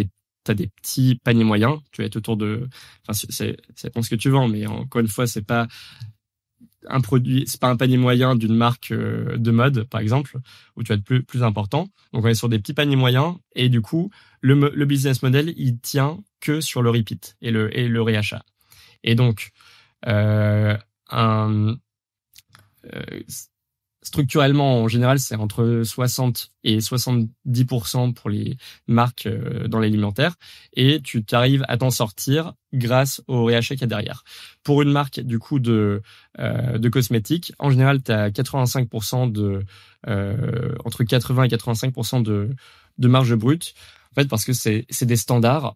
[SPEAKER 1] des petits paniers moyens, tu vas être autour de, c'est ce que tu vends, mais encore une fois, c'est pas un panier moyen d'une marque de mode, par exemple, où tu vas être plus important. Donc on est sur des petits paniers moyens, et du coup le business model il tient que sur le repeat et le réachat. Et donc, structurellement, en général, c'est entre 60 et 70% pour les marques dans l'alimentaire, et tu t'arrives à t'en sortir grâce au réachat qu'il y a derrière. Pour une marque, du coup, de cosmétiques, en général, tu as 85% entre 80 et 85% de marge brute, en fait, parce que c'est des standards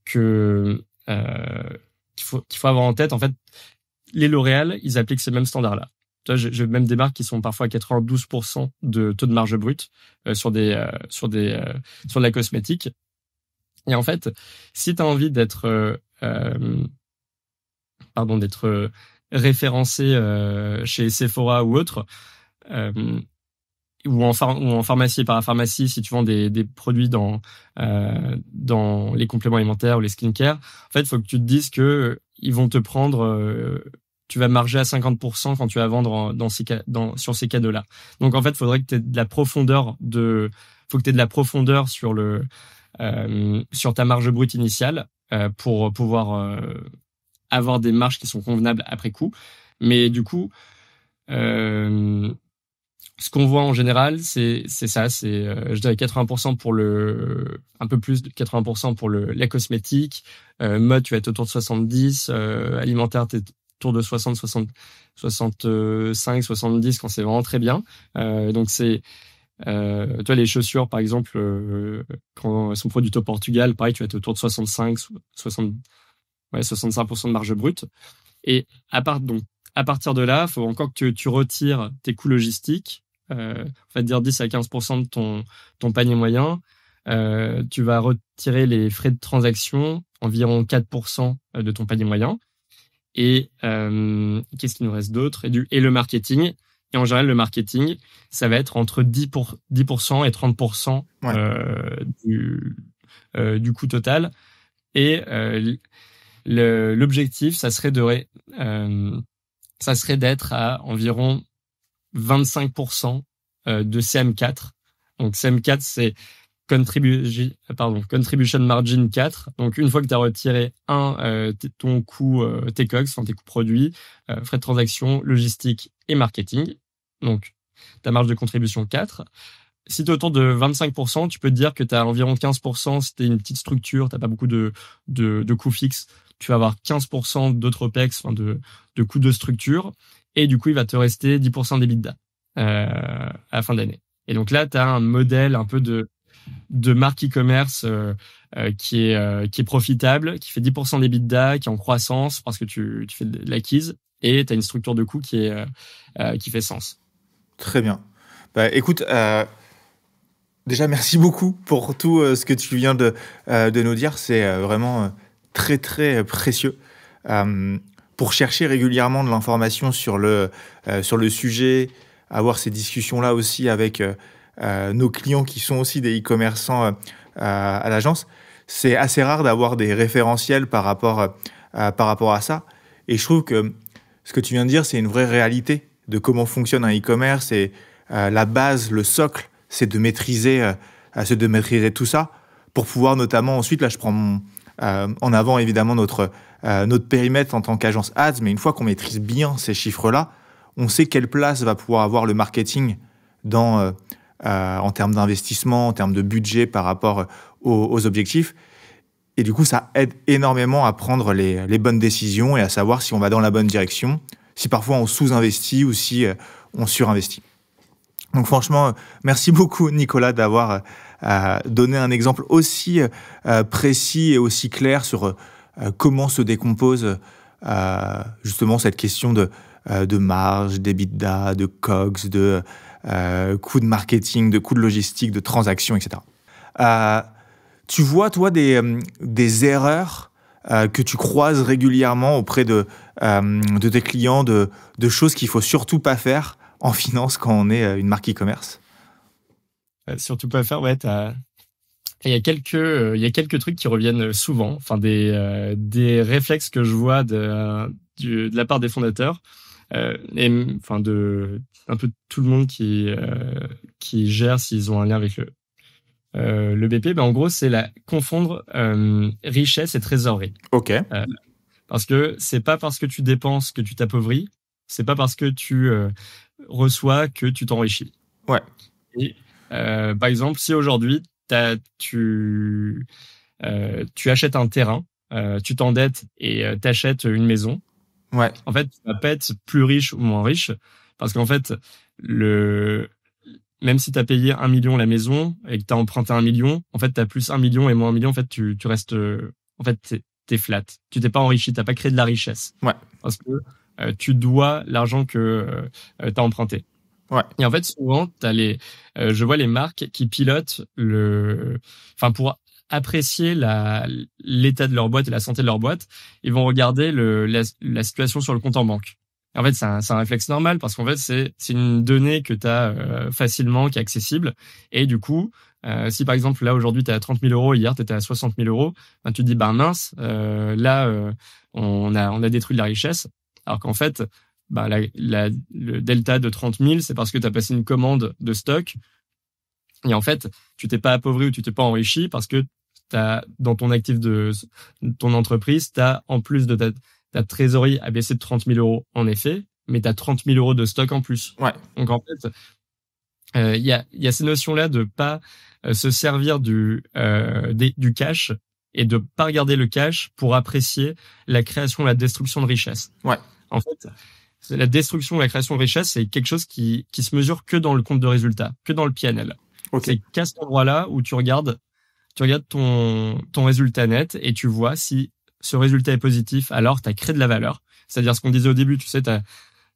[SPEAKER 1] qu'il faut avoir en tête. En fait, les L'Oréal, ils appliquent ces mêmes standards-là. Tu vois, j'ai même des marques qui sont parfois à 92% de taux de marge brute sur la cosmétique. Et en fait, si tu as envie d'être référencé chez Sephora ou autre, ou en pharmacie et parapharmacie, si tu vends des produits dans les compléments alimentaires ou les skincare, en fait, il faut que tu te dises que ils vont te prendre, tu vas marger à 50% quand tu vas vendre sur ces cadeaux-là. Donc en fait, il faudrait que tu aies de la profondeur sur ta marge brute initiale pour pouvoir avoir des marges qui sont convenables après coup. Mais du coup, ce qu'on voit en général, c'est ça, je dirais 80% un peu plus de 80% pour la cosmétique, mode tu vas être autour de 70, alimentaire t'es autour de 60, 65, 70 quand c'est vraiment très bien. Donc toi les chaussures par exemple, quand elles sont produites au Portugal, pareil tu vas être autour de 65 65% de marge brute. Et à partir de là, faut encore que tu retires tes coûts logistiques. On va dire 10 à 15% de ton panier moyen. Tu vas retirer les frais de transaction, environ 4% de ton panier moyen. Et qu'est-ce qu'il nous reste d'autre? Et le marketing. Et en général, le marketing, ça va être entre 10% et 30% du coût total. Et l'objectif, ça serait d'être à environ 25% de CM4. Donc CM4, c'est Contribution Margin 4. Donc une fois que tu as retiré ton coût tes COGS, enfin tes coûts produits, frais de transaction, logistique et marketing. Donc ta marge de contribution 4. Si tu es autour de 25%, tu peux te dire que tu as environ 15%. Si tu es une petite structure, tu n'as pas beaucoup de coûts fixes, tu vas avoir 15% d'autres OPEX, enfin de coûts de structure. Et du coup, il va te rester 10% d'EBITDA à la fin d'année. Et donc là, tu as un modèle un peu de marque e-commerce qui est profitable, qui fait 10% d'EBITDA, qui est en croissance parce que tu fais de l'acquise et tu as une structure de coût qui fait sens.
[SPEAKER 3] Très bien. Bah, écoute, déjà, merci beaucoup pour tout ce que tu viens de nous dire. C'est vraiment très, très précieux. Pour chercher régulièrement de l'information sur le sujet, avoir ces discussions-là aussi avec nos clients qui sont aussi des e-commerçants à l'agence, c'est assez rare d'avoir des référentiels par rapport à ça. Et je trouve que ce que tu viens de dire, c'est une vraie réalité de comment fonctionne un e-commerce et la base, le socle, c'est de maîtriser tout ça pour pouvoir notamment ensuite, là je prends en avant évidemment notre périmètre en tant qu'agence ads, mais une fois qu'on maîtrise bien ces chiffres-là, on sait quelle place va pouvoir avoir le marketing en termes d'investissement, en termes de budget par rapport aux objectifs. Et du coup, ça aide énormément à prendre les bonnes décisions et à savoir si on va dans la bonne direction, si parfois on sous-investit ou si on surinvestit. Donc franchement, merci beaucoup Nicolas d'avoir donné un exemple aussi précis et aussi clair sur comment se décompose justement cette question de marge, d'EBITDA, de COGS, de coûts de marketing, de coûts de logistique, de transactions, etc. Tu vois, toi, des erreurs que tu croises régulièrement auprès de tes clients, de choses qu'il ne faut surtout pas faire en finance quand on est une marque e-commerce?
[SPEAKER 1] Surtout pas faire, ouais, il y a quelques trucs qui reviennent souvent, enfin des réflexes que je vois de la part des fondateurs, et enfin de un peu tout le monde qui gère s'ils ont un lien avec le BP. Ben en gros, c'est confondre richesse et trésorerie.
[SPEAKER 3] Ok.
[SPEAKER 1] Parce que c'est pas parce que tu dépenses que tu t'appauvris, c'est pas parce que tu reçois que tu t'enrichis.
[SPEAKER 3] Ouais.
[SPEAKER 1] Et par exemple, si aujourd'hui tu achètes un terrain, tu t'endettes et t'achètes une maison,
[SPEAKER 3] ouais.
[SPEAKER 1] En fait, tu vas pas être plus riche ou moins riche parce qu'en fait, même si tu as payé 1 million la maison et que tu as emprunté 1 million, en fait, tu as plus 1 million et moins 1 million, en fait, tu restes, en fait, t'es flat. Tu t'es pas enrichi, t'as pas créé de la richesse.
[SPEAKER 3] Ouais.
[SPEAKER 1] Parce que tu dois l'argent que t'as emprunté.
[SPEAKER 3] Ouais.
[SPEAKER 1] Et en fait, souvent, je vois les marques qui pilotent pour apprécier l'état de leur boîte et la santé de leur boîte, ils vont regarder la situation sur le compte en banque. Et en fait, c'est un réflexe normal parce qu'en fait, c'est une donnée que tu as facilement, qui est accessible. Et du coup, si par exemple, là, aujourd'hui, tu es à 30 000 euros, hier, tu étais à 60 000 euros, ben, tu te dis, mince, on a détruit de la richesse. Alors qu'en fait, le delta de 30 000, c'est parce que tu as passé une commande de stock. Et en fait, tu t'es pas appauvri ou tu t'es pas enrichi parce que dans ton actif de ton entreprise, t'as, en plus de ta trésorerie a baissé de 30 000 euros, en effet, mais t'as 30 000 euros de stock en plus.
[SPEAKER 3] Ouais.
[SPEAKER 1] Donc, en fait, y a ces notions-là de pas se servir du cash et de pas regarder le cash pour apprécier la création, la destruction de richesse.
[SPEAKER 3] Ouais.
[SPEAKER 1] En fait, la destruction ou la création de richesse, c'est quelque chose qui se mesure que dans le compte de résultat, que dans le PNL.
[SPEAKER 3] Okay.
[SPEAKER 1] C'est qu'à cet endroit-là où tu regardes ton résultat net et tu vois si ce résultat est positif, alors tu as créé de la valeur. C'est-à-dire ce qu'on disait au début, tu sais, t'as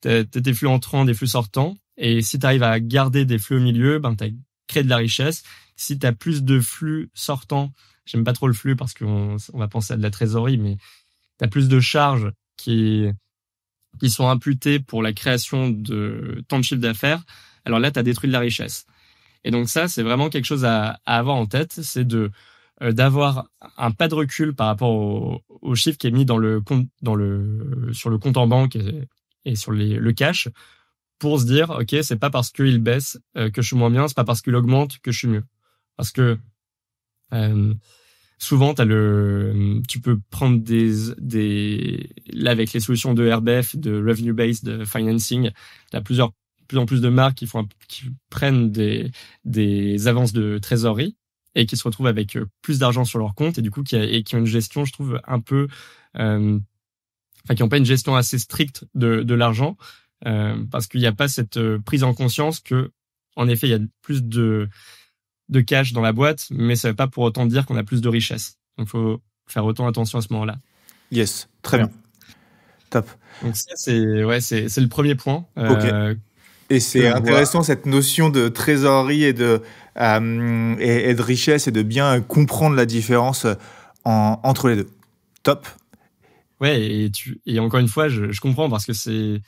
[SPEAKER 1] tes flux entrants, des flux sortants, et si tu arrives à garder des flux au milieu, ben t'as créé de la richesse. Si tu as plus de flux sortants, j'aime pas trop le flux parce qu'on va penser à de la trésorerie, mais tu as plus de charges qui sont imputées pour la création de tant de chiffre d'affaires, alors là, tu as détruit de la richesse. Et donc ça, c'est vraiment quelque chose à avoir en tête, c'est d'avoir un pas de recul par rapport au chiffre qui est mis dans le compte, sur le compte en banque et sur le cash, pour se dire, ok, c'est pas parce qu'il baisse que je suis moins bien, c'est pas parce qu'il augmente que je suis mieux. Parce que souvent, tu peux prendre là, avec les solutions de RBF, de Revenue Based Financing, t'as de plus en plus de marques qui prennent des avances de trésorerie et qui se retrouvent avec plus d'argent sur leur compte et du coup qui ont une gestion, je trouve, un peu, qui n'ont pas une gestion assez stricte de l'argent, parce qu'il n'y a pas cette prise en conscience que, en effet, il y a plus de cash dans la boîte, mais ça ne veut pas pour autant dire qu'on a plus de richesse. Donc, il faut faire autant attention à ce moment-là.
[SPEAKER 3] Yes, très bien. Top.
[SPEAKER 1] Donc ça, c'est le premier point.
[SPEAKER 3] Ok. Et c'est intéressant cette notion de trésorerie et de richesse et de bien comprendre la différence entre les deux. Top.
[SPEAKER 1] Ouais, et encore une fois, je comprends parce que c'est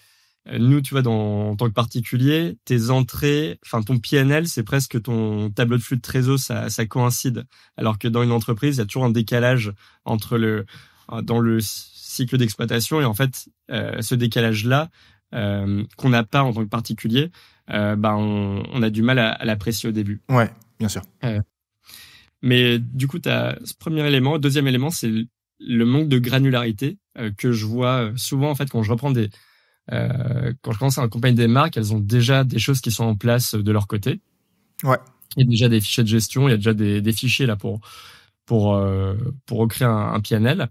[SPEAKER 1] nous, tu vois, en tant que particulier, tes entrées, enfin ton PNL, c'est presque ton tableau de flux de trésor, ça coïncide. Alors que dans une entreprise, il y a toujours un décalage dans le cycle d'exploitation et en fait, ce décalage-là qu'on n'a pas en tant que particulier, on a du mal à l'apprécier au début.
[SPEAKER 3] Ouais, bien sûr.
[SPEAKER 1] Mais du coup, tu as ce premier élément. Deuxième élément, c'est le manque de granularité que je vois souvent en fait quand je reprends quand je commence à accompagner des marques, elles ont déjà des choses qui sont en place de leur côté.
[SPEAKER 3] Ouais.
[SPEAKER 1] Il y a déjà des fichiers de gestion, il y a déjà des fichiers là pour recréer un PNL.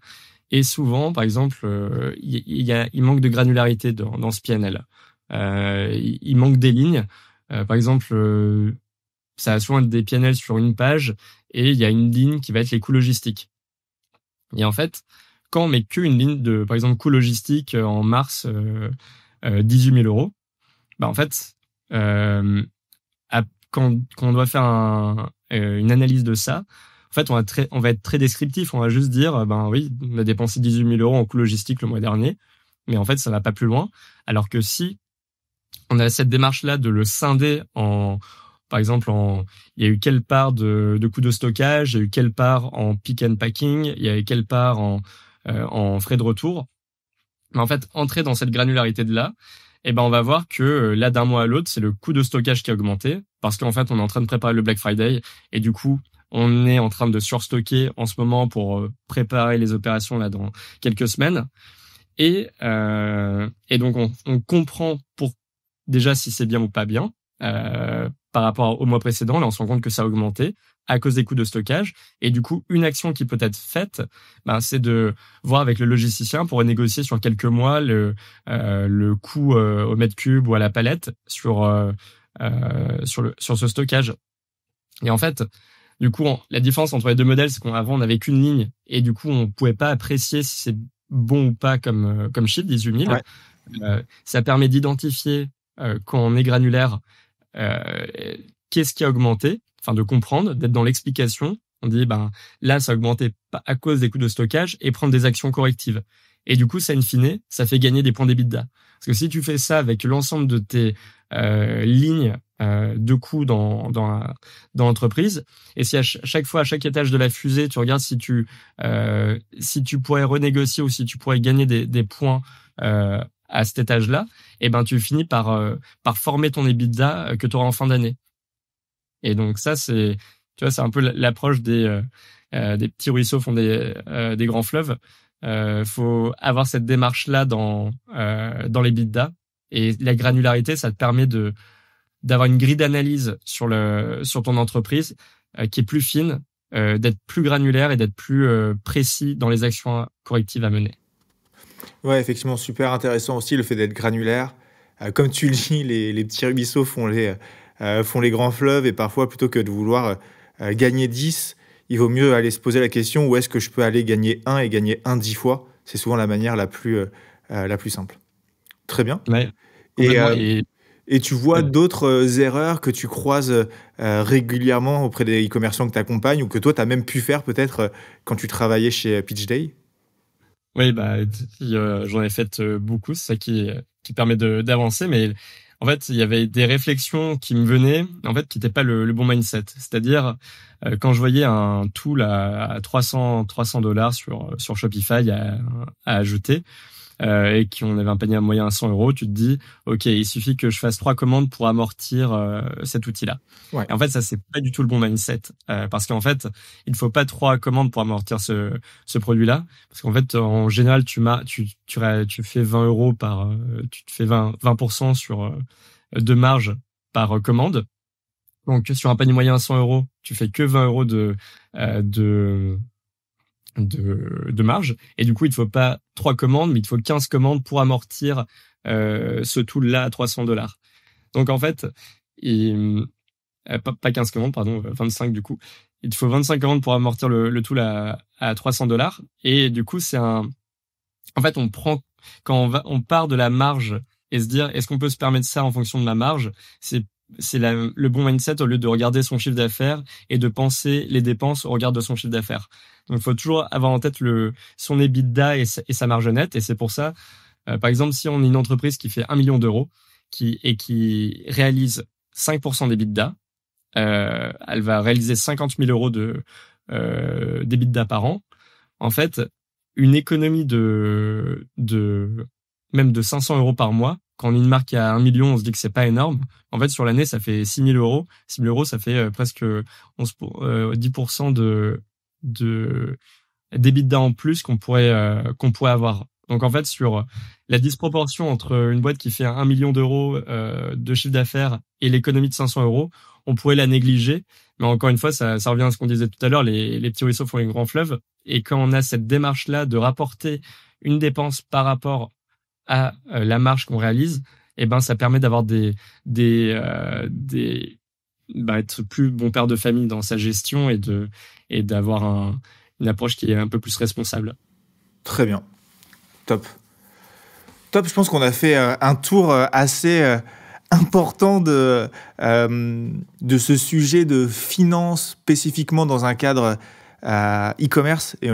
[SPEAKER 1] Et souvent, par exemple, il manque de granularité dans ce PNL. Il manque des lignes. Par exemple, ça va souvent être des PNL sur une page et il y a une ligne qui va être les coûts logistiques. Et en fait, quand on met qu'une ligne par exemple, coûts logistiques en mars, 18 000 euros, en fait, quand on doit faire une analyse de ça, en fait, on va être très descriptif. On va juste dire, oui, on a dépensé 18 000 euros en coûts logistiques le mois dernier, mais en fait, ça va pas plus loin. Alors que si on a cette démarche-là de le scinder par exemple, il y a eu quelle part de coûts de stockage, il y a eu quelle part en pick and packing, il y a eu quelle part en frais de retour. Mais en fait, entrer dans cette granularité de là, on va voir que là, d'un mois à l'autre, c'est le coût de stockage qui a augmenté parce qu'en fait, on est en train de préparer le Black Friday et du coup, on est en train de surstocker en ce moment pour préparer les opérations là dans quelques semaines. Et donc, on comprend déjà si c'est bien ou pas bien par rapport au mois précédent. Là, on se rend compte que ça a augmenté à cause des coûts de stockage. Et du coup, une action qui peut être faite, c'est de voir avec le logisticien pour renégocier sur quelques mois le coût au mètre cube ou à la palette sur ce stockage. Et en fait, du coup, la différence entre les deux modèles, c'est qu'avant, on n'avait qu'une ligne et du coup, on pouvait pas apprécier si c'est bon ou pas comme chiffre, 18 000. Ouais. Ça permet d'identifier quand on est granulaire qu'est-ce qui a augmenté, enfin de comprendre, d'être dans l'explication. On dit là ça a augmenté à cause des coûts de stockage et prendre des actions correctives. Et du coup ça in fine, ça fait gagner des points d'EBITDA. Parce que si tu fais ça avec l'ensemble de tes lignes de coûts dans l'entreprise, et si à chaque fois, à chaque étage de la fusée, tu regardes si tu pourrais renégocier ou si tu pourrais gagner des points à cet étage-là, tu finis par former ton EBITDA que tu auras en fin d'année. Et donc ça, c'est un peu l'approche des petits ruisseaux font des grands fleuves. Faut avoir cette démarche-là dans l'EBITDA. Et la granularité, ça te permet d'avoir une grille d'analyse sur ton entreprise qui est plus fine, d'être plus granulaire et d'être plus précis dans les actions correctives à mener.
[SPEAKER 3] Ouais, effectivement, super intéressant aussi le fait d'être granulaire. Comme tu le dis, les petits ruisseaux font les grands fleuves, et parfois, plutôt que de vouloir gagner 10, il vaut mieux aller se poser la question où est-ce que je peux aller gagner 1 et gagner 1 10 fois. C'est souvent la manière la plus simple. Très bien.
[SPEAKER 1] Ouais,
[SPEAKER 3] et tu vois d'autres erreurs que tu croises régulièrement auprès des e-commerçants que tu accompagnes, ou que toi, tu as même pu faire peut-être quand tu travaillais chez Pitch Day?
[SPEAKER 1] Oui, j'en ai fait beaucoup. C'est ça qui permet d'avancer. Mais en fait, il y avait des réflexions qui me venaient, en fait, qui n'étaient pas le bon mindset. C'est-à-dire, quand je voyais un tool à $300 sur Shopify à ajouter, et qu'on avait un panier moyen à 100 €, tu te dis, OK, il suffit que je fasse 3 commandes pour amortir cet outil-là.
[SPEAKER 3] Ouais.
[SPEAKER 1] Et en fait, ça, c'est pas du tout le bon mindset. Parce qu'en fait, il ne faut pas 3 commandes pour amortir ce produit-là. Parce qu'en fait, en général, tu fais 20 € tu te fais 20% sur de marge par commande. Donc, sur un panier moyen à 100 €, tu fais que 20 € de marge, et du coup il te faut pas 3 commandes, mais il te faut 15 commandes pour amortir ce tool là à $300. Donc en fait, pas 15 commandes, pardon, 25 du coup. Il te faut 25 commandes pour amortir le tool à $300, et du coup en fait on part de la marge et se dire est-ce qu'on peut se permettre ça en fonction de ma marge, c'est le bon mindset au lieu de regarder son chiffre d'affaires et de penser les dépenses au regard de son chiffre d'affaires. Donc, il faut toujours avoir en tête son EBITDA et sa marge nette. Et c'est pour ça, par exemple, si on est une entreprise qui fait 1 million d'euros qui réalise 5% d'EBITDA, elle va réaliser 50 000 € d'EBITDA par an. En fait, une économie même de 500 € par mois, quand on est une marque qui a 1 million, on se dit que c'est pas énorme. En fait, sur l'année, ça fait 6 000 €. 6 000 €, ça fait presque 10% d'EBITDA en plus qu'on pourrait avoir. Donc, en fait, sur la disproportion entre une boîte qui fait 1 million d'euros de chiffre d'affaires et l'économie de 500 €, on pourrait la négliger. Mais encore une fois, ça revient à ce qu'on disait tout à l'heure, les petits ruisseaux font les grands fleuves. Et quand on a cette démarche-là de rapporter une dépense par rapport à la marge qu'on réalise, et ben ça permet d'avoir être plus bon père de famille dans sa gestion et d'avoir une approche qui est un peu plus responsable.
[SPEAKER 3] Très bien. Top. Je pense qu'on a fait un tour assez important de ce sujet de finance spécifiquement dans un cadre e-commerce. Et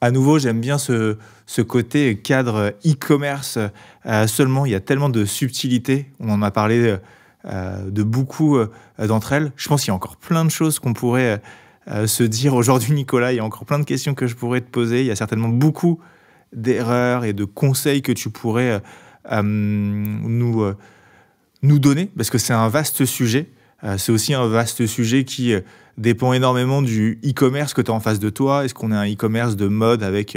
[SPEAKER 3] à nouveau, j'aime bien ce côté cadre e-commerce seulement. Il y a tellement de subtilités. On en a parlé de beaucoup d'entre elles. Je pense qu'il y a encore plein de choses qu'on pourrait se dire aujourd'hui, Nicolas. Il y a encore plein de questions que je pourrais te poser. Il y a certainement beaucoup d'erreurs et de conseils que tu pourrais nous donner, parce que c'est un vaste sujet. C'est aussi un vaste sujet qui dépend énormément du e-commerce que tu as en face de toi. Est-ce qu'on a un e-commerce de mode avec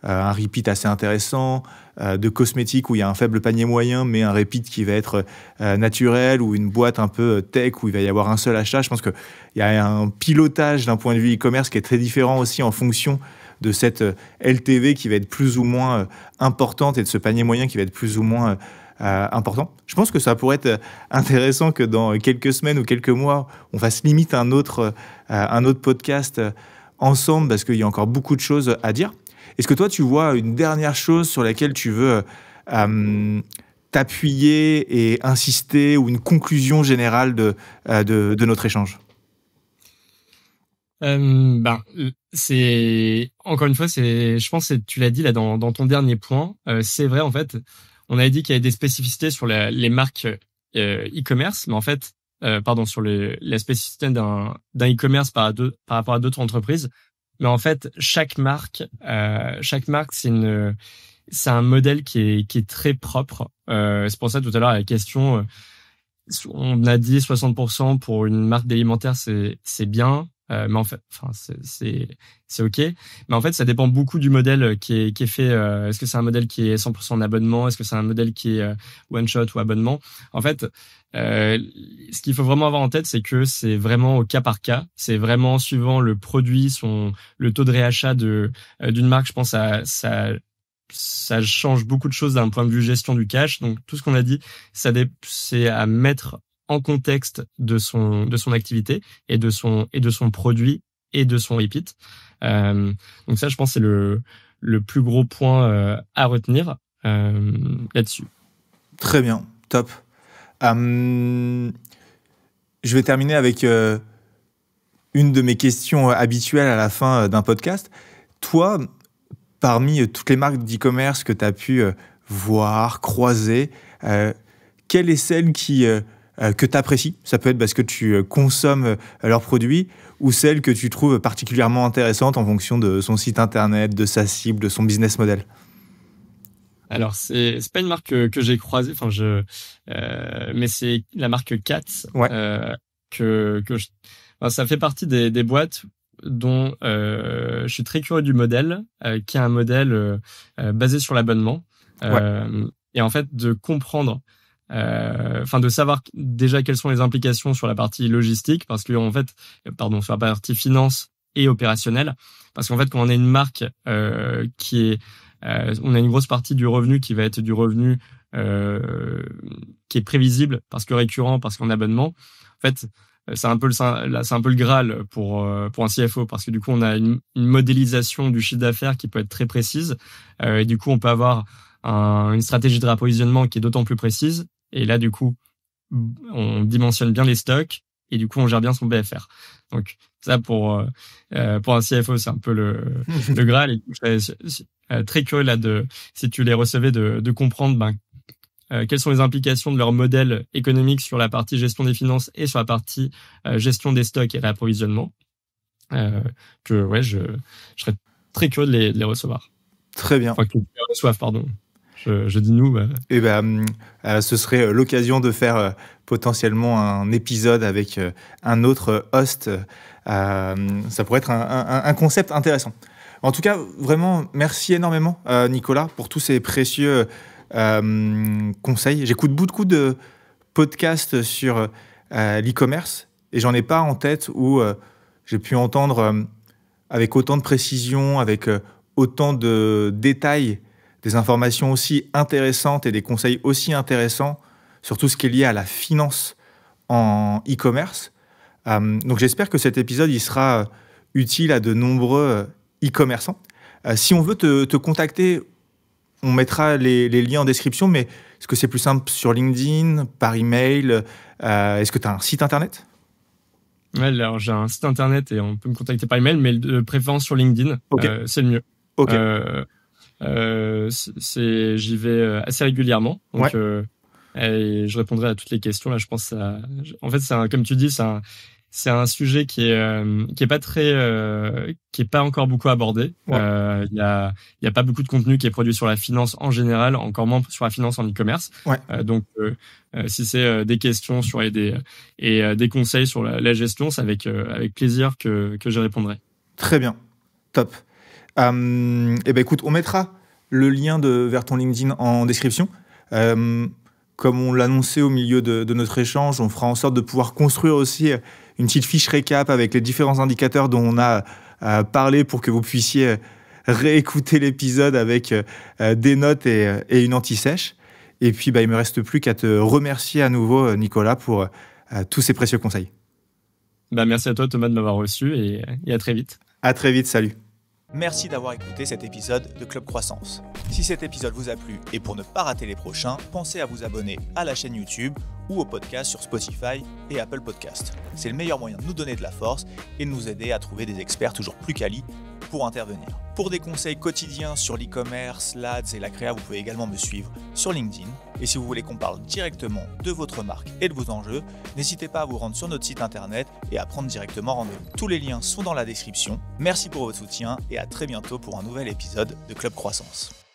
[SPEAKER 3] un repeat assez intéressant, de cosmétiques où il y a un faible panier moyen, mais un repeat qui va être naturel, ou une boîte un peu tech où il va y avoir un seul achat? Je pense qu'il y a un pilotage d'un point de vue e-commerce qui est très différent aussi en fonction de cette LTV qui va être plus ou moins importante et de ce panier moyen qui va être plus ou moins important. Je pense que ça pourrait être intéressant que dans quelques semaines ou quelques mois, on fasse limite un autre podcast ensemble, parce qu'il y a encore beaucoup de choses à dire. Est-ce que toi, tu vois une dernière chose sur laquelle tu veux t'appuyer et insister, ou une conclusion générale de notre échange?
[SPEAKER 1] C'est encore une fois, je pense que tu l'as dit là dans ton dernier point. C'est vrai, en fait, on avait dit qu'il y avait des spécificités sur les marques e-commerce, mais en fait, sur la spécificité d'un e-commerce par rapport à d'autres entreprises. Mais en fait, chaque marque, c'est un modèle qui est très propre. C'est pour ça tout à l'heure la question, on a dit 60% pour une marque d'alimentaire, c'est bien. mais en fait, enfin, c'est ok. Mais en fait, ça dépend beaucoup du modèle qui est fait. Est-ce que c'est un modèle qui est 100% en abonnement? Est-ce que c'est un modèle qui est one shot ou abonnement? En fait, ce qu'il faut vraiment avoir en tête, c'est que c'est vraiment au cas par cas. C'est vraiment suivant le produit, le taux de réachat d'une marque. Je pense ça change beaucoup de choses d'un point de vue gestion du cash. Donc tout ce qu'on a dit, c'est à mettre en contexte de son activité et de son produit et de son repeat. Donc ça, je pense, c'est le plus gros point à retenir là-dessus.
[SPEAKER 3] Très bien, top. Je vais terminer avec une de mes questions habituelles à la fin d'un podcast. Toi, parmi toutes les marques d'e-commerce que tu as pu voir, croiser, quelle est celle que tu apprécies? Ça peut être parce que tu consommes leurs produits ou celle que tu trouves particulièrement intéressante en fonction de son site internet, de sa cible, de son business model.
[SPEAKER 1] Alors c'est pas une marque que j'ai croisée, mais c'est la marque Katz.
[SPEAKER 3] Ouais.
[SPEAKER 1] Ça fait partie des boîtes dont je suis très curieux du modèle, qui est un modèle basé sur l'abonnement. Et en fait de comprendre, de savoir déjà quelles sont les implications sur la partie logistique, parce que sur la partie finance et opérationnelle, parce qu'en fait quand on a une marque on a une grosse partie du revenu qui va être du revenu qui est prévisible parce que récurrent, parce qu'en abonnement. En fait, c'est un peu le Graal pour un CFO, parce que du coup on a une modélisation du chiffre d'affaires qui peut être très précise, et du coup on peut avoir une stratégie de réapprovisionnement qui est d'autant plus précise, et là du coup on dimensionne bien les stocks et du coup on gère bien son BFR. Donc ça pour un CFO c'est un peu le Graal, et je serais très curieux là si tu les recevais de comprendre quelles sont les implications de leur modèle économique sur la partie gestion des finances et sur la partie gestion des stocks et réapprovisionnement. Je serais très curieux de les recevoir.
[SPEAKER 3] Très bien.
[SPEAKER 1] Enfin, qu'ils les reçoivent, pardon. Je dis nous.
[SPEAKER 3] Ce serait l'occasion de faire potentiellement un épisode avec un autre host. Ça pourrait être un concept intéressant. En tout cas, vraiment, merci énormément, Nicolas, pour tous ces précieux conseils. J'écoute beaucoup de podcasts sur l'e-commerce et j'en ai pas en tête où j'ai pu entendre avec autant de précision, avec autant de détails, des informations aussi intéressantes et des conseils aussi intéressants sur tout ce qui est lié à la finance en e-commerce. Donc j'espère que cet épisode il sera utile à de nombreux e-commerçants. Si on veut te contacter, on mettra les liens en description, mais est-ce que c'est plus simple sur LinkedIn, par email? Est-ce que tu as un site internet?
[SPEAKER 1] Ouais, alors j'ai un site internet et on peut me contacter par email, mais de préférence sur LinkedIn.
[SPEAKER 3] Okay.
[SPEAKER 1] C'est le mieux.
[SPEAKER 3] Okay.
[SPEAKER 1] J'y vais assez régulièrement, donc et je répondrai à toutes les questions. Là, je pense en fait, comme tu dis, c'est un sujet qui est pas encore beaucoup abordé. Il y a pas beaucoup de contenu qui est produit sur la finance en général, encore moins sur la finance en e-commerce. Donc si c'est des questions sur et des conseils sur la gestion, c'est avec plaisir que je répondrai.
[SPEAKER 3] Très bien, top. Écoute, on mettra le lien vers ton LinkedIn en description. Comme on l'annonçait au milieu de notre échange, on fera en sorte de pouvoir construire aussi une petite fiche récap avec les différents indicateurs dont on a parlé pour que vous puissiez réécouter l'épisode avec des notes et une anti-sèche. Et puis, il ne me reste plus qu'à te remercier à nouveau, Nicolas, pour tous ces précieux conseils.
[SPEAKER 1] Merci à toi, Thomas, de m'avoir reçu et à très vite.
[SPEAKER 3] À très vite, salut.
[SPEAKER 2] Merci d'avoir écouté cet épisode de Club Croissance. Si cet épisode vous a plu et pour ne pas rater les prochains, pensez à vous abonner à la chaîne YouTube ou au podcast sur Spotify et Apple Podcast. C'est le meilleur moyen de nous donner de la force et de nous aider à trouver des experts toujours plus quali pour intervenir. Pour des conseils quotidiens sur l'e-commerce, l'Ads et la créa, vous pouvez également me suivre sur LinkedIn. Et si vous voulez qu'on parle directement de votre marque et de vos enjeux, n'hésitez pas à vous rendre sur notre site internet et à prendre directement rendez-vous. Tous les liens sont dans la description. Merci pour votre soutien et à très bientôt pour un nouvel épisode de Club Croissance.